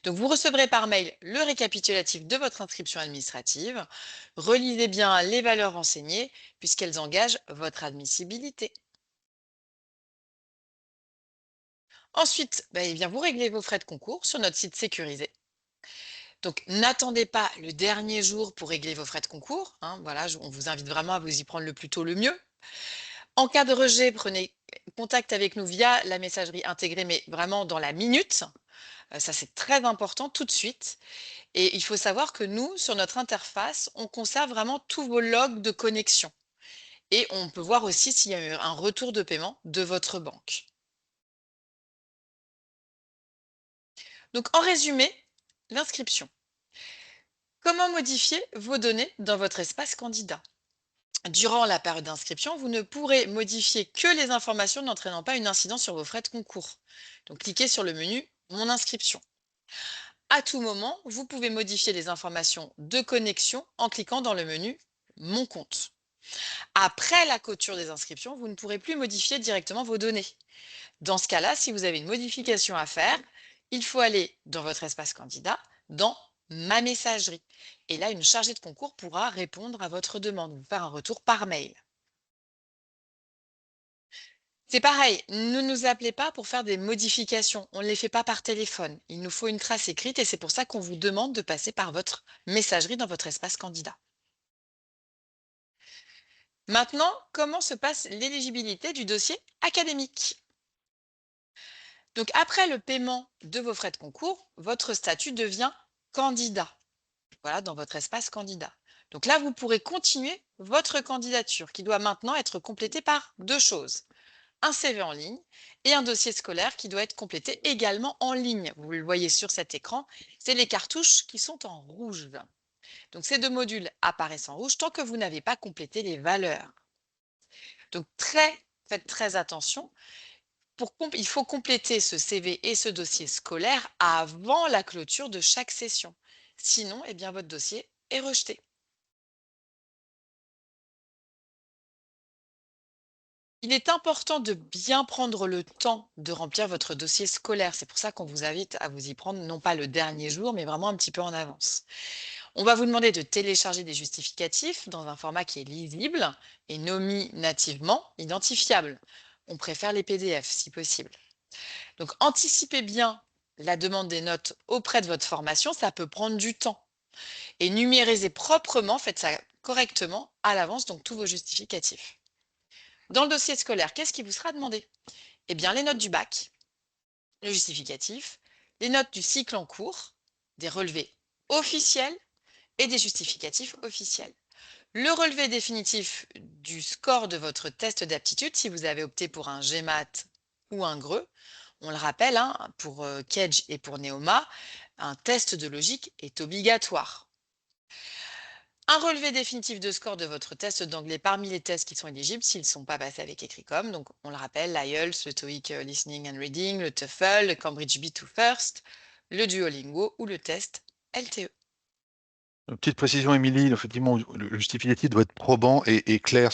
Donc, vous recevrez par mail le récapitulatif de votre inscription administrative. Relisez bien les valeurs renseignées, puisqu'elles engagent votre admissibilité. Ensuite, eh bien, vous réglez vos frais de concours sur notre site sécurisé. Donc, n'attendez pas le dernier jour pour régler vos frais de concours, hein, voilà, on vous invite vraiment à vous y prendre le plus tôt le mieux. En cas de rejet, prenez contact avec nous via la messagerie intégrée, mais vraiment dans la minute. Ça, c'est très important tout de suite. Et il faut savoir que nous, sur notre interface, on conserve vraiment tous vos logs de connexion. Et on peut voir aussi s'il y a eu un retour de paiement de votre banque. Donc, en résumé, l'inscription. Comment modifier vos données dans votre espace candidat? Durant la période d'inscription, vous ne pourrez modifier que les informations n'entraînant pas une incidence sur vos frais de concours. Donc, cliquez sur le menu Mon inscription. À tout moment, vous pouvez modifier les informations de connexion en cliquant dans le menu Mon compte. Après la clôture des inscriptions, vous ne pourrez plus modifier directement vos données. Dans ce cas-là, si vous avez une modification à faire, il faut aller dans votre espace candidat, dans Ma messagerie. Et là, une chargée de concours pourra répondre à votre demande, vous faire un retour par mail. C'est pareil, ne nous appelez pas pour faire des modifications. On ne les fait pas par téléphone. Il nous faut une trace écrite et c'est pour ça qu'on vous demande de passer par votre messagerie dans votre espace candidat. Maintenant, comment se passe l'éligibilité du dossier académique? Donc, après le paiement de vos frais de concours, votre statut devient candidat. Voilà, dans votre espace candidat. Donc là, vous pourrez continuer votre candidature qui doit maintenant être complétée par deux choses. Un CV en ligne et un dossier scolaire qui doit être complété également en ligne. Vous le voyez sur cet écran, c'est les cartouches qui sont en rouge. Donc ces deux modules apparaissent en rouge tant que vous n'avez pas complété les valeurs. Donc faites très attention. Il faut compléter ce CV et ce dossier scolaire avant la clôture de chaque session. Sinon, eh bien, votre dossier est rejeté. Il est important de bien prendre le temps de remplir votre dossier scolaire. C'est pour ça qu'on vous invite à vous y prendre, non pas le dernier jour, mais vraiment un petit peu en avance. On va vous demander de télécharger des justificatifs dans un format qui est lisible et nominativement identifiable. On préfère les PDF si possible. Donc, anticipez bien la demande des notes auprès de votre formation, ça peut prendre du temps. Et numérisez proprement, faites ça correctement à l'avance, donc tous vos justificatifs. Dans le dossier scolaire, qu'est-ce qui vous sera demandé? Eh bien, les notes du bac, le justificatif, les notes du cycle en cours, des relevés officiels et des justificatifs officiels. Le relevé définitif du score de votre test d'aptitude, si vous avez opté pour un GMAT ou un GRE, on le rappelle, hein, pour Kedge et pour Neoma, un test de logique est obligatoire. Un relevé définitif de score de votre test d'anglais parmi les tests qui sont éligibles s'ils ne sont pas passés avec Ecricom. Donc, on le rappelle, l'IELTS, le TOEIC Listening and Reading, le TOEFL, le Cambridge B2 First, le Duolingo ou le test LTE. Petite précision, Émilie, effectivement, le justificatif doit être probant et clair.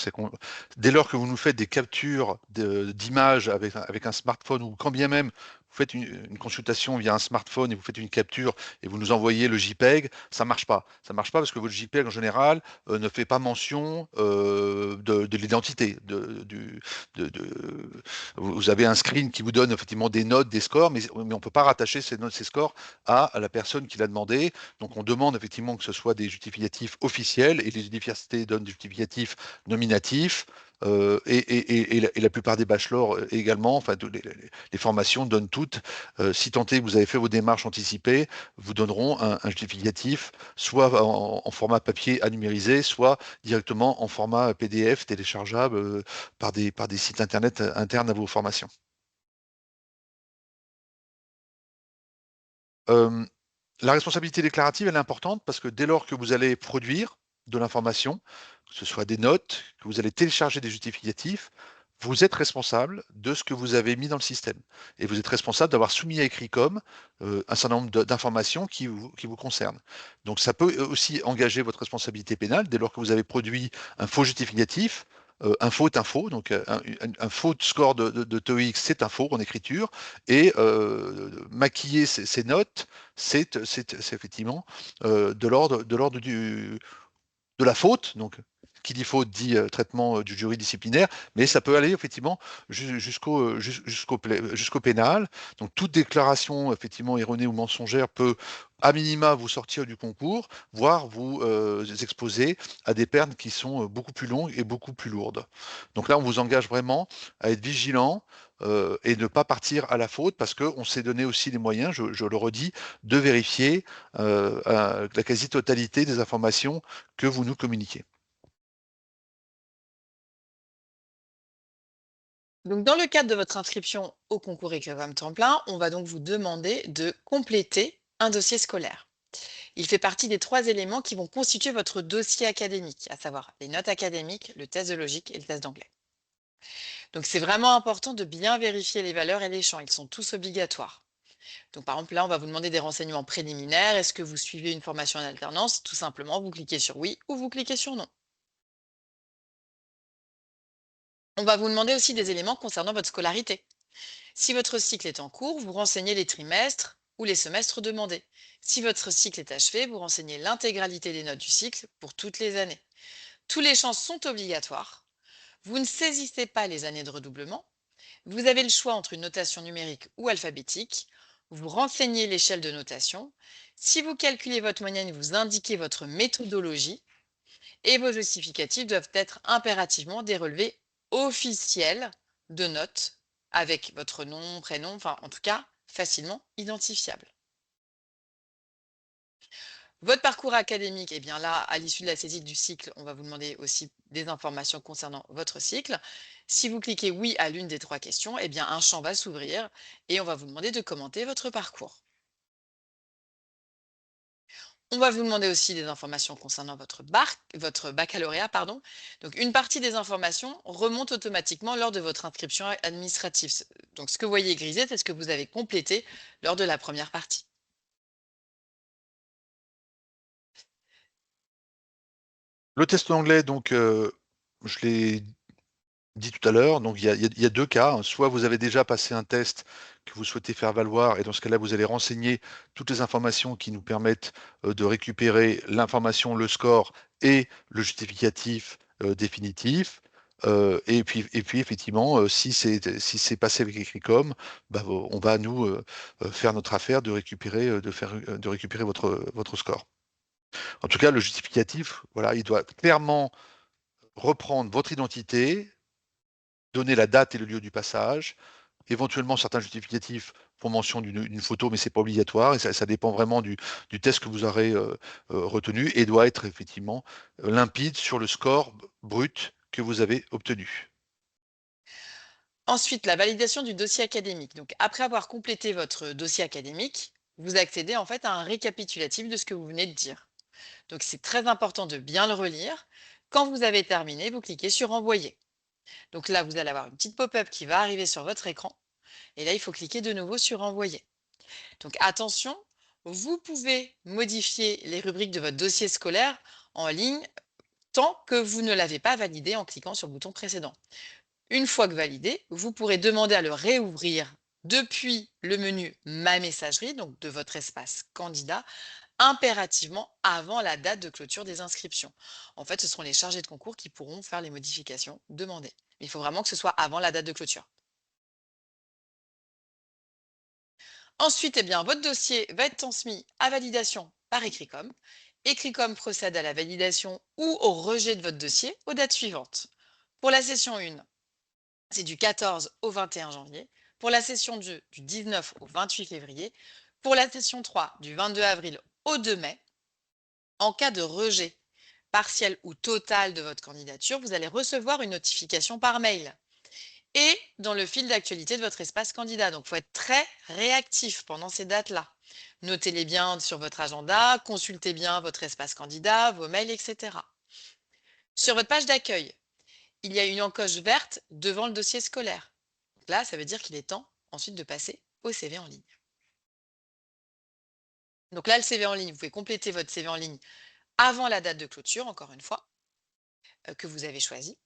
Dès lors que vous nous faites des captures d'images avec un smartphone, ou quand bien même vous faites une consultation via un smartphone et vous faites une capture et vous nous envoyez le JPEG, ça marche pas. Ça marche pas parce que votre JPEG en général ne fait pas mention de l'identité. Vous avez un screen qui vous donne effectivement des notes, des scores, mais on peut pas rattacher ces notes, ces scores à la personne qui l'a demandé. Donc on demande effectivement que ce soit des justificatifs officiels et les universités donnent des justificatifs nominatifs. Et la plupart des bachelors également, enfin les formations donnent toutes. Si tant est que vous avez fait vos démarches anticipées, vous donneront un justificatif, soit en format papier à numériser, soit directement en format PDF téléchargeable par des sites internet internes à vos formations. Euh, La responsabilité déclarative, elle est importante parce que dès lors que vous allez produire de l'information, que ce soit des notes, que vous allez télécharger des justificatifs, vous êtes responsable de ce que vous avez mis dans le système. Et vous êtes responsable d'avoir soumis à ECRICOM un certain nombre d'informations qui vous concernent. Donc ça peut aussi engager votre responsabilité pénale dès lors que vous avez produit un faux justificatif. Un faux est un faux, donc un faux score de TOEIC, c'est un faux en écriture, et maquiller ces notes, c'est effectivement de l'ordre de la faute. Donc, qui dit faute dit traitement du jury disciplinaire, mais ça peut aller effectivement jusqu'au pénal. Donc, toute déclaration effectivement erronée ou mensongère peut à minima vous sortir du concours, voire vous exposer à des peines qui sont beaucoup plus longues et beaucoup plus lourdes. Donc là, on vous engage vraiment à être vigilant et ne pas partir à la faute parce qu'on s'est donné aussi les moyens, je le redis, de vérifier la quasi-totalité des informations que vous nous communiquez. Donc, dans le cadre de votre inscription au concours Écrivain Tremplin, on va donc vous demander de compléter un dossier scolaire. Il fait partie des 3 éléments qui vont constituer votre dossier académique, à savoir les notes académiques, le test de logique et le test d'anglais. Donc, c'est vraiment important de bien vérifier les valeurs et les champs. Ils sont tous obligatoires. Donc, par exemple, là, on va vous demander des renseignements préliminaires. Est-ce que vous suivez une formation en alternance? Tout simplement, vous cliquez sur oui ou vous cliquez sur non. On va vous demander aussi des éléments concernant votre scolarité. Si votre cycle est en cours, vous renseignez les trimestres ou les semestres demandés. Si votre cycle est achevé, vous renseignez l'intégralité des notes du cycle pour toutes les années. Tous les champs sont obligatoires. Vous ne saisissez pas les années de redoublement. Vous avez le choix entre une notation numérique ou alphabétique. Vous renseignez l'échelle de notation. Si vous calculez votre moyenne, vous indiquez votre méthodologie et vos justificatifs doivent être impérativement des relevés officiels de notes avec votre nom, prénom, enfin en tout cas facilement identifiable. Votre parcours académique, eh bien là, à l'issue de la saisie du cycle, on va vous demander aussi des informations concernant votre cycle. Si vous cliquez oui à l'une des 3 questions, eh bien un champ va s'ouvrir et on va vous demander de commenter votre parcours. On va vous demander aussi des informations concernant votre baccalauréat, pardon. Donc, une partie des informations remonte automatiquement lors de votre inscription administrative. Donc, ce que vous voyez grisé, c'est ce que vous avez complété lors de la première partie. Le test d'anglais, donc, je l'ai dit tout à l'heure, donc il y a 2 cas, hein. Soit vous avez déjà passé un test que vous souhaitez faire valoir, et dans ce cas-là, vous allez renseigner toutes les informations qui nous permettent de récupérer l'information, le score et le justificatif définitif. Et puis effectivement, si c'est passé avec Ecricom, bah, on va nous faire notre affaire de récupérer votre score. En tout cas, le justificatif, voilà, il doit clairement reprendre votre identité, donner la date et le lieu du passage, éventuellement certains justificatifs font mention d'une photo, mais c'est pas obligatoire, et ça dépend vraiment du test que vous aurez retenu, et doit être effectivement limpide sur le score brut que vous avez obtenu. Ensuite, la validation du dossier académique. Donc, après avoir complété votre dossier académique, vous accédez en fait à un récapitulatif de ce que vous venez de dire. Donc, c'est très important de bien le relire. Quand vous avez terminé, vous cliquez sur Envoyer. Donc là, vous allez avoir une petite pop-up qui va arriver sur votre écran. Et là, il faut cliquer de nouveau sur Envoyer. Donc attention, vous pouvez modifier les rubriques de votre dossier scolaire en ligne tant que vous ne l'avez pas validé en cliquant sur le bouton précédent. Une fois que validé, vous pourrez demander à le réouvrir depuis le menu Ma messagerie, donc de votre espace candidat, impérativement avant la date de clôture des inscriptions. En fait, ce seront les chargés de concours qui pourront faire les modifications demandées. Il faut vraiment que ce soit avant la date de clôture. Ensuite, eh bien, votre dossier va être transmis à validation par Ecricom. Ecricom procède à la validation ou au rejet de votre dossier aux dates suivantes. Pour la session 1, c'est du 14 au 21 janvier. Pour la session 2, du 19 au 28 février. Pour la session 3, du 22 avril au 2 mai. En cas de rejet partiel ou total de votre candidature, vous allez recevoir une notification par mail et dans le fil d'actualité de votre espace candidat. Donc, il faut être très réactif pendant ces dates-là. Notez-les bien sur votre agenda, consultez bien votre espace candidat, vos mails, etc. Sur votre page d'accueil, il y a une encoche verte devant le dossier scolaire. Donc là, ça veut dire qu'il est temps ensuite de passer au CV en ligne. Donc là, le CV en ligne, vous pouvez compléter votre CV en ligne avant la date de clôture, encore une fois, que vous avez choisi,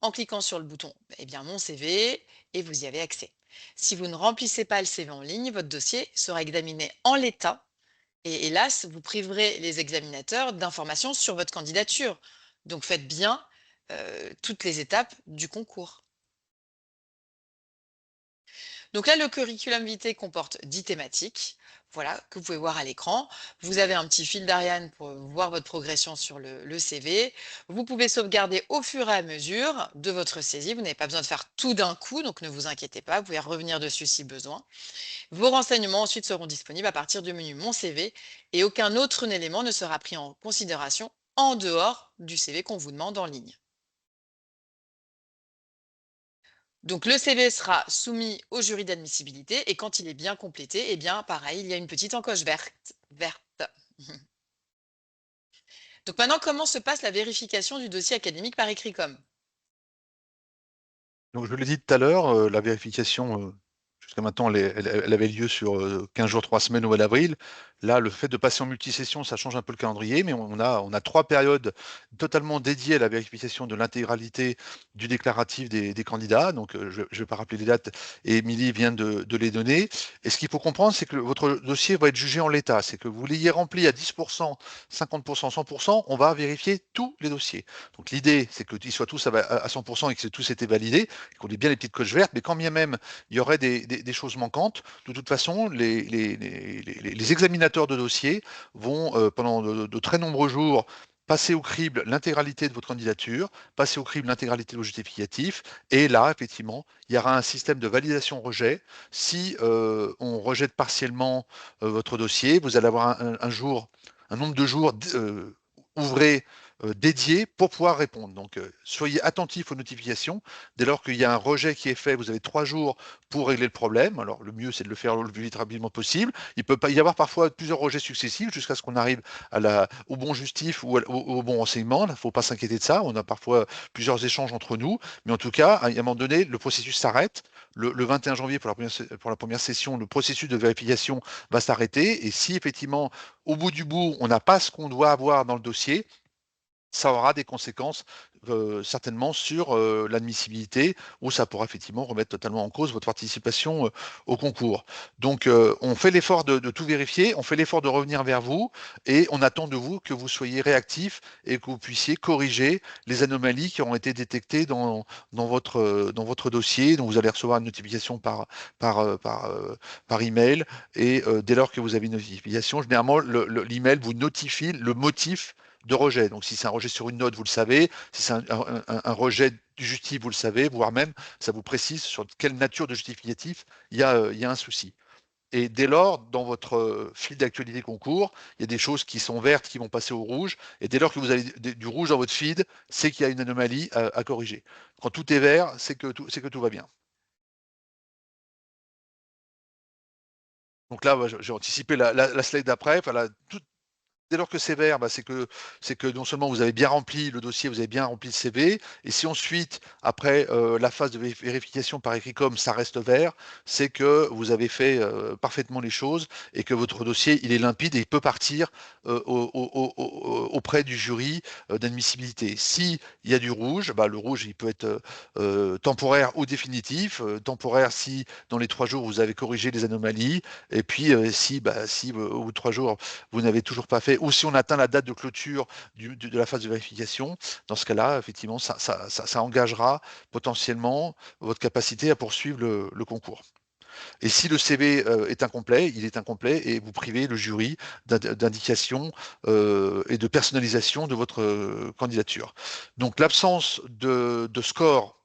en cliquant sur le bouton eh bien, Mon CV et vous y avez accès. Si vous ne remplissez pas le CV en ligne, votre dossier sera examiné en l'état et hélas, vous priverez les examinateurs d'informations sur votre candidature. Donc faites bien toutes les étapes du concours. Donc là, le curriculum vitae comporte 10 thématiques, voilà, que vous pouvez voir à l'écran. Vous avez un petit fil d'Ariane pour voir votre progression sur le CV. Vous pouvez sauvegarder au fur et à mesure de votre saisie. Vous n'avez pas besoin de faire tout d'un coup, donc ne vous inquiétez pas, vous pouvez revenir dessus si besoin. Vos renseignements ensuite seront disponibles à partir du menu Mon CV et aucun autre élément ne sera pris en considération en dehors du CV qu'on vous demande en ligne. Donc le CV sera soumis au jury d'admissibilité et quand il est bien complété, eh bien pareil, il y a une petite encoche verte. Donc maintenant, comment se passe la vérification du dossier académique par Ecricom? Donc, je l'ai dit tout à l'heure, la vérification, jusqu'à maintenant, elle avait lieu sur 15 jours, 3 semaines au mois d'avril. Là, le fait de passer en multisession, ça change un peu le calendrier, mais on a 3 périodes totalement dédiées à la vérification de l'intégralité du déclaratif des candidats. Donc, je ne vais pas rappeler les dates, et Émilie vient de les donner. Et ce qu'il faut comprendre, c'est que votre dossier va être jugé en l'état. C'est que vous l'ayez rempli à 10%, 50%, 100%, on va vérifier tous les dossiers. Donc, l'idée, c'est qu'ils soient tous à 100% et que tous été validés, qu'on ait bien les petites coches vertes, mais quand bien même il y aurait des choses manquantes, de toute façon, les examinateurs de dossiers vont, pendant de très nombreux jours, passer au crible l'intégralité de votre candidature, passer au crible l'intégralité de vos justificatifs, et là, effectivement, il y aura un système de validation-rejet. Si on rejette partiellement votre dossier, vous allez avoir un nombre de jours ouvrés dédiés pour pouvoir répondre. Donc, soyez attentifs aux notifications. Dès lors qu'il y a un rejet qui est fait, vous avez 3 jours pour régler le problème. Alors, le mieux, c'est de le faire le plus vite rapidement possible. Il peut pas y avoir parfois plusieurs rejets successifs jusqu'à ce qu'on arrive au bon justif ou au bon renseignement. Il ne faut pas s'inquiéter de ça. On a parfois plusieurs échanges entre nous. Mais en tout cas, à un moment donné, le processus s'arrête. Le 21 janvier, pour la première session, le processus de vérification va s'arrêter. Et si effectivement, au bout du bout, on n'a pas ce qu'on doit avoir dans le dossier, ça aura des conséquences certainement sur l'admissibilité, où ça pourra effectivement remettre totalement en cause votre participation au concours. Donc, on fait l'effort de tout vérifier, on fait l'effort de revenir vers vous, et on attend de vous que vous soyez réactifs et que vous puissiez corriger les anomalies qui auront été détectées dans votre dossier. Donc, vous allez recevoir une notification par email, et dès lors que vous avez une notification, généralement, l'email vous notifie le motif de rejet. Donc, si c'est un rejet sur une note, vous le savez. Si c'est un rejet du justif, vous le savez, voire même, ça vous précise sur quelle nature de justificatif il y a un souci. Et dès lors, dans votre fil d'actualité concours, il y a des choses qui sont vertes qui vont passer au rouge. Et dès lors que vous avez du rouge dans votre feed, c'est qu'il y a une anomalie à corriger. Quand tout est vert, c'est que tout va bien. Donc là, j'ai anticipé la slide d'après. Enfin, Dès lors que c'est vert, bah, c'est que non seulement vous avez bien rempli le dossier, vous avez bien rempli le CV, et si ensuite, après la phase de vérification par écrit comme ça reste vert, c'est que vous avez fait parfaitement les choses et que votre dossier il est limpide et il peut partir auprès du jury d'admissibilité. Si il y a du rouge, bah, le rouge il peut être temporaire ou définitif. Temporaire si dans les 3 jours vous avez corrigé les anomalies, et puis si au bout de 3 jours vous n'avez toujours pas fait, ou si on atteint la date de clôture de la phase de vérification, dans ce cas-là, effectivement, ça engagera potentiellement votre capacité à poursuivre le concours. Et si le CV est incomplet, il est incomplet et vous privez le jury d'indications et de personnalisation de votre candidature. Donc l'absence de score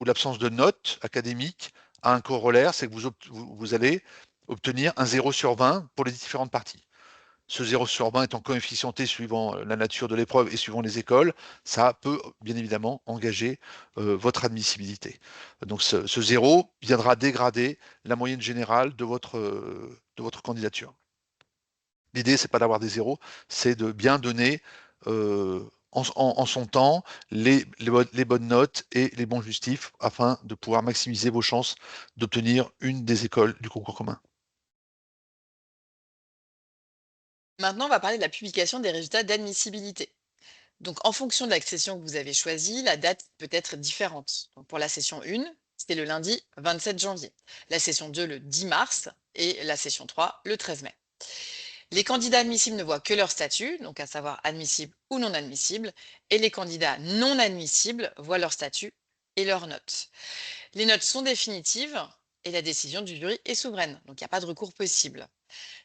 ou l'absence de notes académiques a un corollaire, c'est que vous allez obtenir un 0 sur 20 pour les différentes parties. Ce 0 sur 20 étant coefficienté suivant la nature de l'épreuve et suivant les écoles, ça peut bien évidemment engager votre admissibilité. Donc ce 0 viendra dégrader la moyenne générale de votre candidature. L'idée, c'est pas d'avoir des zéros, c'est de bien donner en son temps les bonnes notes et les bons justifs afin de pouvoir maximiser vos chances d'obtenir une des écoles du concours commun. Maintenant, on va parler de la publication des résultats d'admissibilité. Donc, en fonction de la session que vous avez choisie, la date peut être différente. Donc, pour la session 1, c'était le lundi 27 janvier. La session 2, le 10 mars. Et la session 3, le 13 mai. Les candidats admissibles ne voient que leur statut, donc à savoir admissible ou non admissible. Et les candidats non admissibles voient leur statut et leurs notes. Les notes sont définitives et la décision du jury est souveraine. Donc, il n'y a pas de recours possible.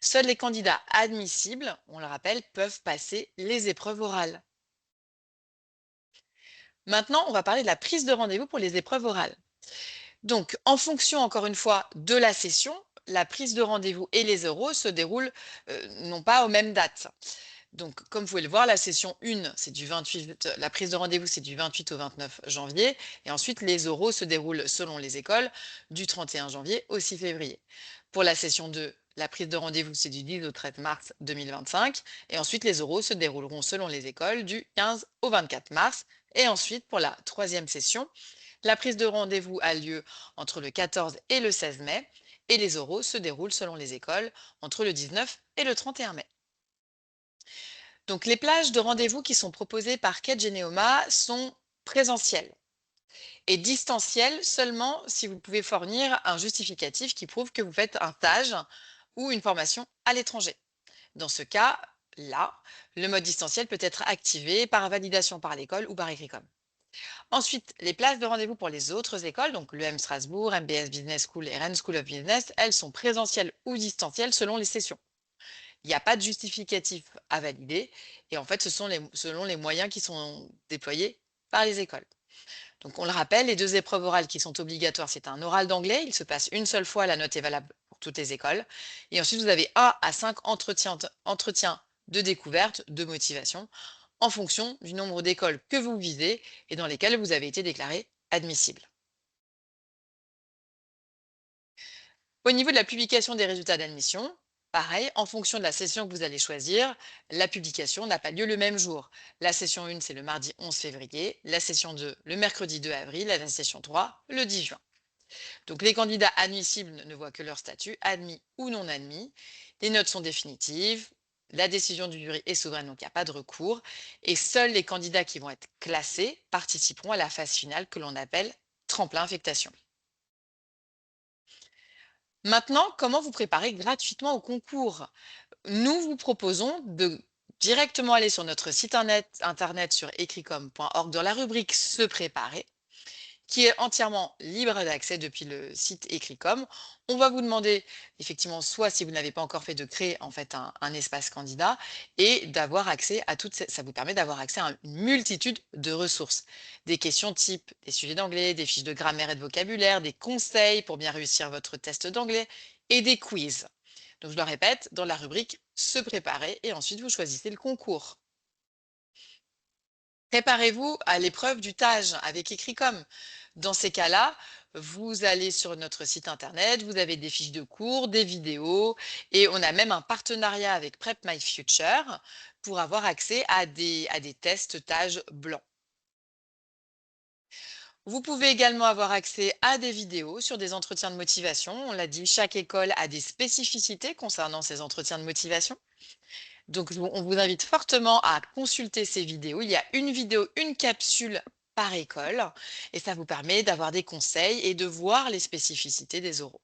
Seuls les candidats admissibles, on le rappelle, peuvent passer les épreuves orales. Maintenant, on va parler de la prise de rendez-vous pour les épreuves orales. Donc, en fonction, encore une fois, de la session, la prise de rendez-vous et les oraux se déroulent non pas aux mêmes dates. Donc, comme vous pouvez le voir, la session 1, c'est du 28, la prise de rendez-vous, c'est du 28 au 29 janvier. Et ensuite, les oraux se déroulent selon les écoles du 31 janvier au 6 février. Pour la session 2, la prise de rendez-vous, c'est du 10 au 13 mars 2025. Et ensuite, les oraux se dérouleront selon les écoles du 15 au 24 mars. Et ensuite, pour la troisième session, la prise de rendez-vous a lieu entre le 14 et le 16 mai. Et les oraux se déroulent selon les écoles entre le 19 et le 31 mai. Donc, les plages de rendez-vous qui sont proposées par Kedgeneoma sont présentielles et distancielles seulement si vous pouvez fournir un justificatif qui prouve que vous faites un stage ou une formation à l'étranger. Dans ce cas-là, le mode distanciel peut être activé par validation par l'école ou par Écricom. Ensuite, les places de rendez-vous pour les autres écoles, donc l'EM Strasbourg, MBS Business School et Rennes School of Business, elles sont présentielles ou distancielles selon les sessions. Il n'y a pas de justificatif à valider et en fait, ce sont selon les moyens qui sont déployés par les écoles. Donc, on le rappelle, les 2 épreuves orales qui sont obligatoires, c'est un oral d'anglais. Il se passe une seule fois, la note est valable pour toutes les écoles. Et ensuite, vous avez 1 à 5 entretiens de découverte, de motivation, en fonction du nombre d'écoles que vous visez et dans lesquelles vous avez été déclaré admissible. Au niveau de la publication des résultats d'admission, pareil, en fonction de la session que vous allez choisir, la publication n'a pas lieu le même jour. La session 1, c'est le mardi 11 février, la session 2, le mercredi 2 avril, et la session 3, le 10 juin. Donc les candidats admissibles ne voient que leur statut, admis ou non admis. Les notes sont définitives, la décision du jury est souveraine, donc il n'y a pas de recours. Et seuls les candidats qui vont être classés participeront à la phase finale que l'on appelle tremplin affectation. Maintenant, comment vous préparer gratuitement au concours? Nous vous proposons de directement aller sur notre site internet sur ecricom.org dans la rubrique Se préparer, qui est entièrement libre d'accès depuis le site Ecricom. On va vous demander effectivement soit si vous n'avez pas encore fait de créer en fait un espace candidat et d'avoir accès à ça vous permet d'avoir accès à une multitude de ressources. Des questions type des sujets d'anglais, des fiches de grammaire et de vocabulaire, des conseils pour bien réussir votre test d'anglais et des quiz. Donc je le répète, dans la rubrique Se préparer et ensuite vous choisissez le concours. Préparez-vous à l'épreuve du TAGE avec Ecricom. Dans ces cas-là, vous allez sur notre site internet, vous avez des fiches de cours, des vidéos, et on a même un partenariat avec Prep My Future pour avoir accès à des tests TAGE blancs. Vous pouvez également avoir accès à des vidéos sur des entretiens de motivation. On l'a dit, chaque école a des spécificités concernant ces entretiens de motivation. Donc, on vous invite fortement à consulter ces vidéos. Il y a une vidéo, une capsule par école, et ça vous permet d'avoir des conseils et de voir les spécificités des oraux.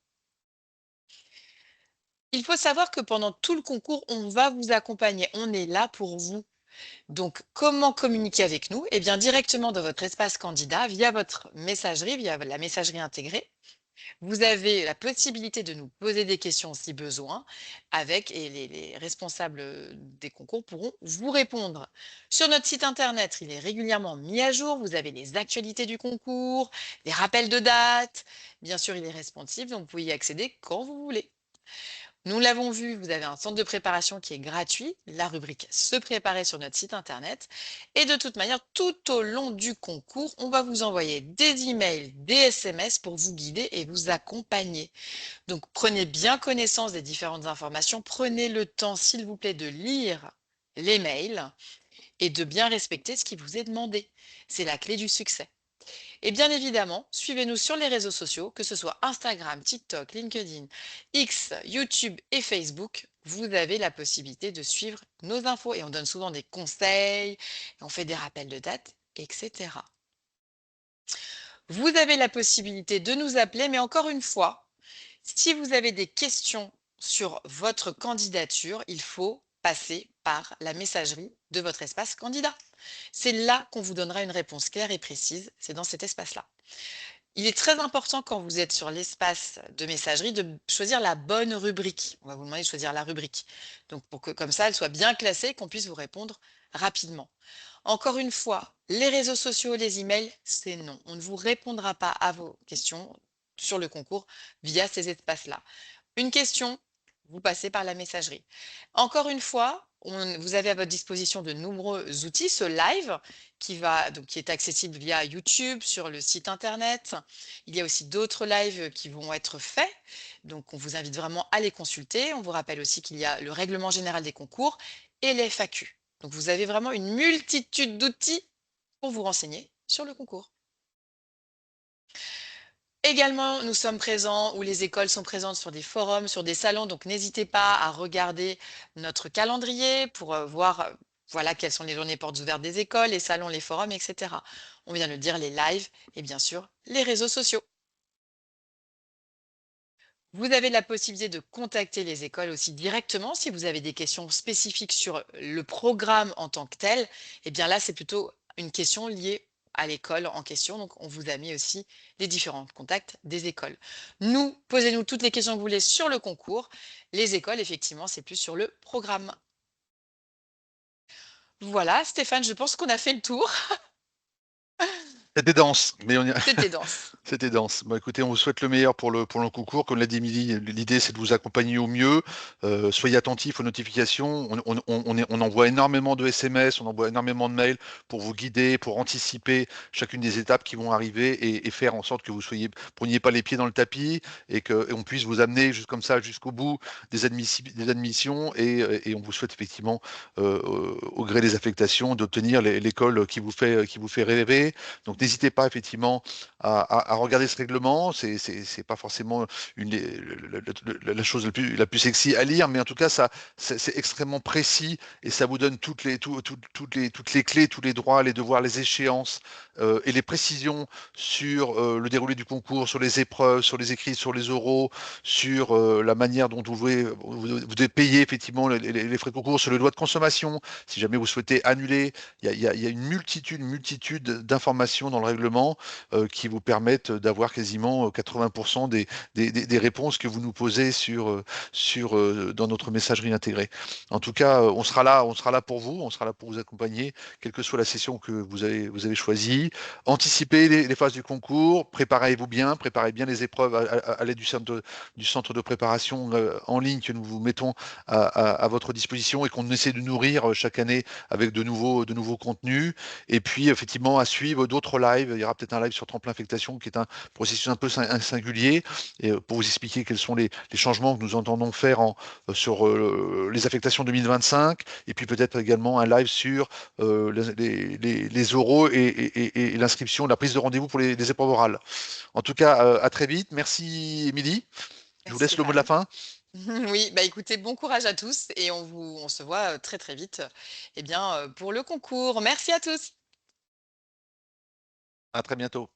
Il faut savoir que pendant tout le concours, on va vous accompagner. On est là pour vous. Donc, comment communiquer avec nous? Eh bien, directement dans votre espace candidat, via votre messagerie, via la messagerie intégrée. Vous avez la possibilité de nous poser des questions si besoin, et les responsables des concours pourront vous répondre. Sur notre site internet, il est régulièrement mis à jour. Vous avez les actualités du concours, les rappels de date. Bien sûr, il est responsive, donc vous pouvez y accéder quand vous voulez. Nous l'avons vu, vous avez un centre de préparation qui est gratuit, la rubrique Se préparer sur notre site internet. Et de toute manière, tout au long du concours, on va vous envoyer des emails, des SMS pour vous guider et vous accompagner. Donc prenez bien connaissance des différentes informations, prenez le temps, s'il vous plaît, de lire les mails et de bien respecter ce qui vous est demandé. C'est la clé du succès. Et bien évidemment, suivez-nous sur les réseaux sociaux, que ce soit Instagram, TikTok, LinkedIn, X, YouTube et Facebook. Vous avez la possibilité de suivre nos infos et on donne souvent des conseils, on fait des rappels de date, etc. Vous avez la possibilité de nous appeler, mais encore une fois, si vous avez des questions sur votre candidature, il faut passer par la messagerie de votre espace candidat. C'est là qu'on vous donnera une réponse claire et précise, c'est dans cet espace-là. Il est très important quand vous êtes sur l'espace de messagerie de choisir la bonne rubrique. On va vous demander de choisir la rubrique. Donc pour que comme ça, elle soit bien classée, qu'on puisse vous répondre rapidement. Encore une fois, les réseaux sociaux, les emails, c'est non. On ne vous répondra pas à vos questions sur le concours via ces espaces-là. Une question, vous passez par la messagerie. Encore une fois, vous avez à votre disposition de nombreux outils. Ce live qui est accessible via YouTube, sur le site internet. Il y a aussi d'autres lives qui vont être faits. Donc, on vous invite vraiment à les consulter. On vous rappelle aussi qu'il y a le règlement général des concours et les FAQ. Donc, vous avez vraiment une multitude d'outils pour vous renseigner sur le concours. Également, nous sommes présents ou les écoles sont présentes sur des forums, sur des salons, donc n'hésitez pas à regarder notre calendrier pour voir voilà, quelles sont les journées portes ouvertes des écoles, les salons, les forums, etc. On vient de le dire, les lives et bien sûr les réseaux sociaux. Vous avez la possibilité de contacter les écoles aussi directement si vous avez des questions spécifiques sur le programme en tant que tel. Et bien là, c'est plutôt une question liée à l'école en question. Donc, on vous a mis aussi les différents contacts des écoles. Nous, posez-nous toutes les questions que vous voulez sur le concours. Les écoles, effectivement, c'est plus sur le programme. Voilà, Stéphane, je pense qu'on a fait le tour. C'était dense, mais C'était dense. c'était dense. Bon, écoutez, on vous souhaite le meilleur pour le concours. Comme l'a dit Émilie, l'idée, c'est de vous accompagner au mieux. Soyez attentifs aux notifications. On envoie énormément de SMS, on envoie énormément de mails pour vous guider, pour anticiper chacune des étapes qui vont arriver et faire en sorte que vous preniez pas les pieds dans le tapis et qu'on puisse vous amener juste comme ça jusqu'au bout des admissions. Et on vous souhaite effectivement, au gré des affectations, d'obtenir l'école qui vous fait rêver. Donc n'hésitez pas effectivement à regarder ce règlement. C'est pas forcément la chose la plus sexy à lire, mais en tout cas, c'est extrêmement précis et ça vous donne toutes les clés, tous les droits, les devoirs, les échéances et les précisions sur le déroulé du concours, sur les épreuves, sur les écrits, sur les oraux, sur la manière dont vous devez payer effectivement les frais de concours, sur le droit de consommation, si jamais vous souhaitez annuler. Il y a une multitude d'informations dans le règlement qui vous permettent d'avoir quasiment 80% des réponses que vous nous posez dans notre messagerie intégrée. En tout cas, on sera là pour vous, on sera là pour vous accompagner, quelle que soit la session que vous avez choisie. Anticipez les phases du concours, préparez bien les épreuves à l'aide du centre de préparation en ligne que nous vous mettons à votre disposition et qu'on essaie de nourrir chaque année avec de nouveaux contenus. Et puis, effectivement, à suivre d'autres lives. Il y aura peut-être un live sur tremplin affectation qui est un processus un peu singulier, et pour vous expliquer quels sont les changements que nous entendons faire sur les affectations 2025, et puis peut-être également un live sur les oraux et l'inscription, la prise de rendez-vous pour les épreuves orales. En tout cas, à très vite. Merci, Émilie. Je vous Merci laisse le mot de la Stéphane. fin. Oui, bah écoutez, bon courage à tous et on se voit très très vite eh bien, pour le concours. Merci à tous. À très bientôt.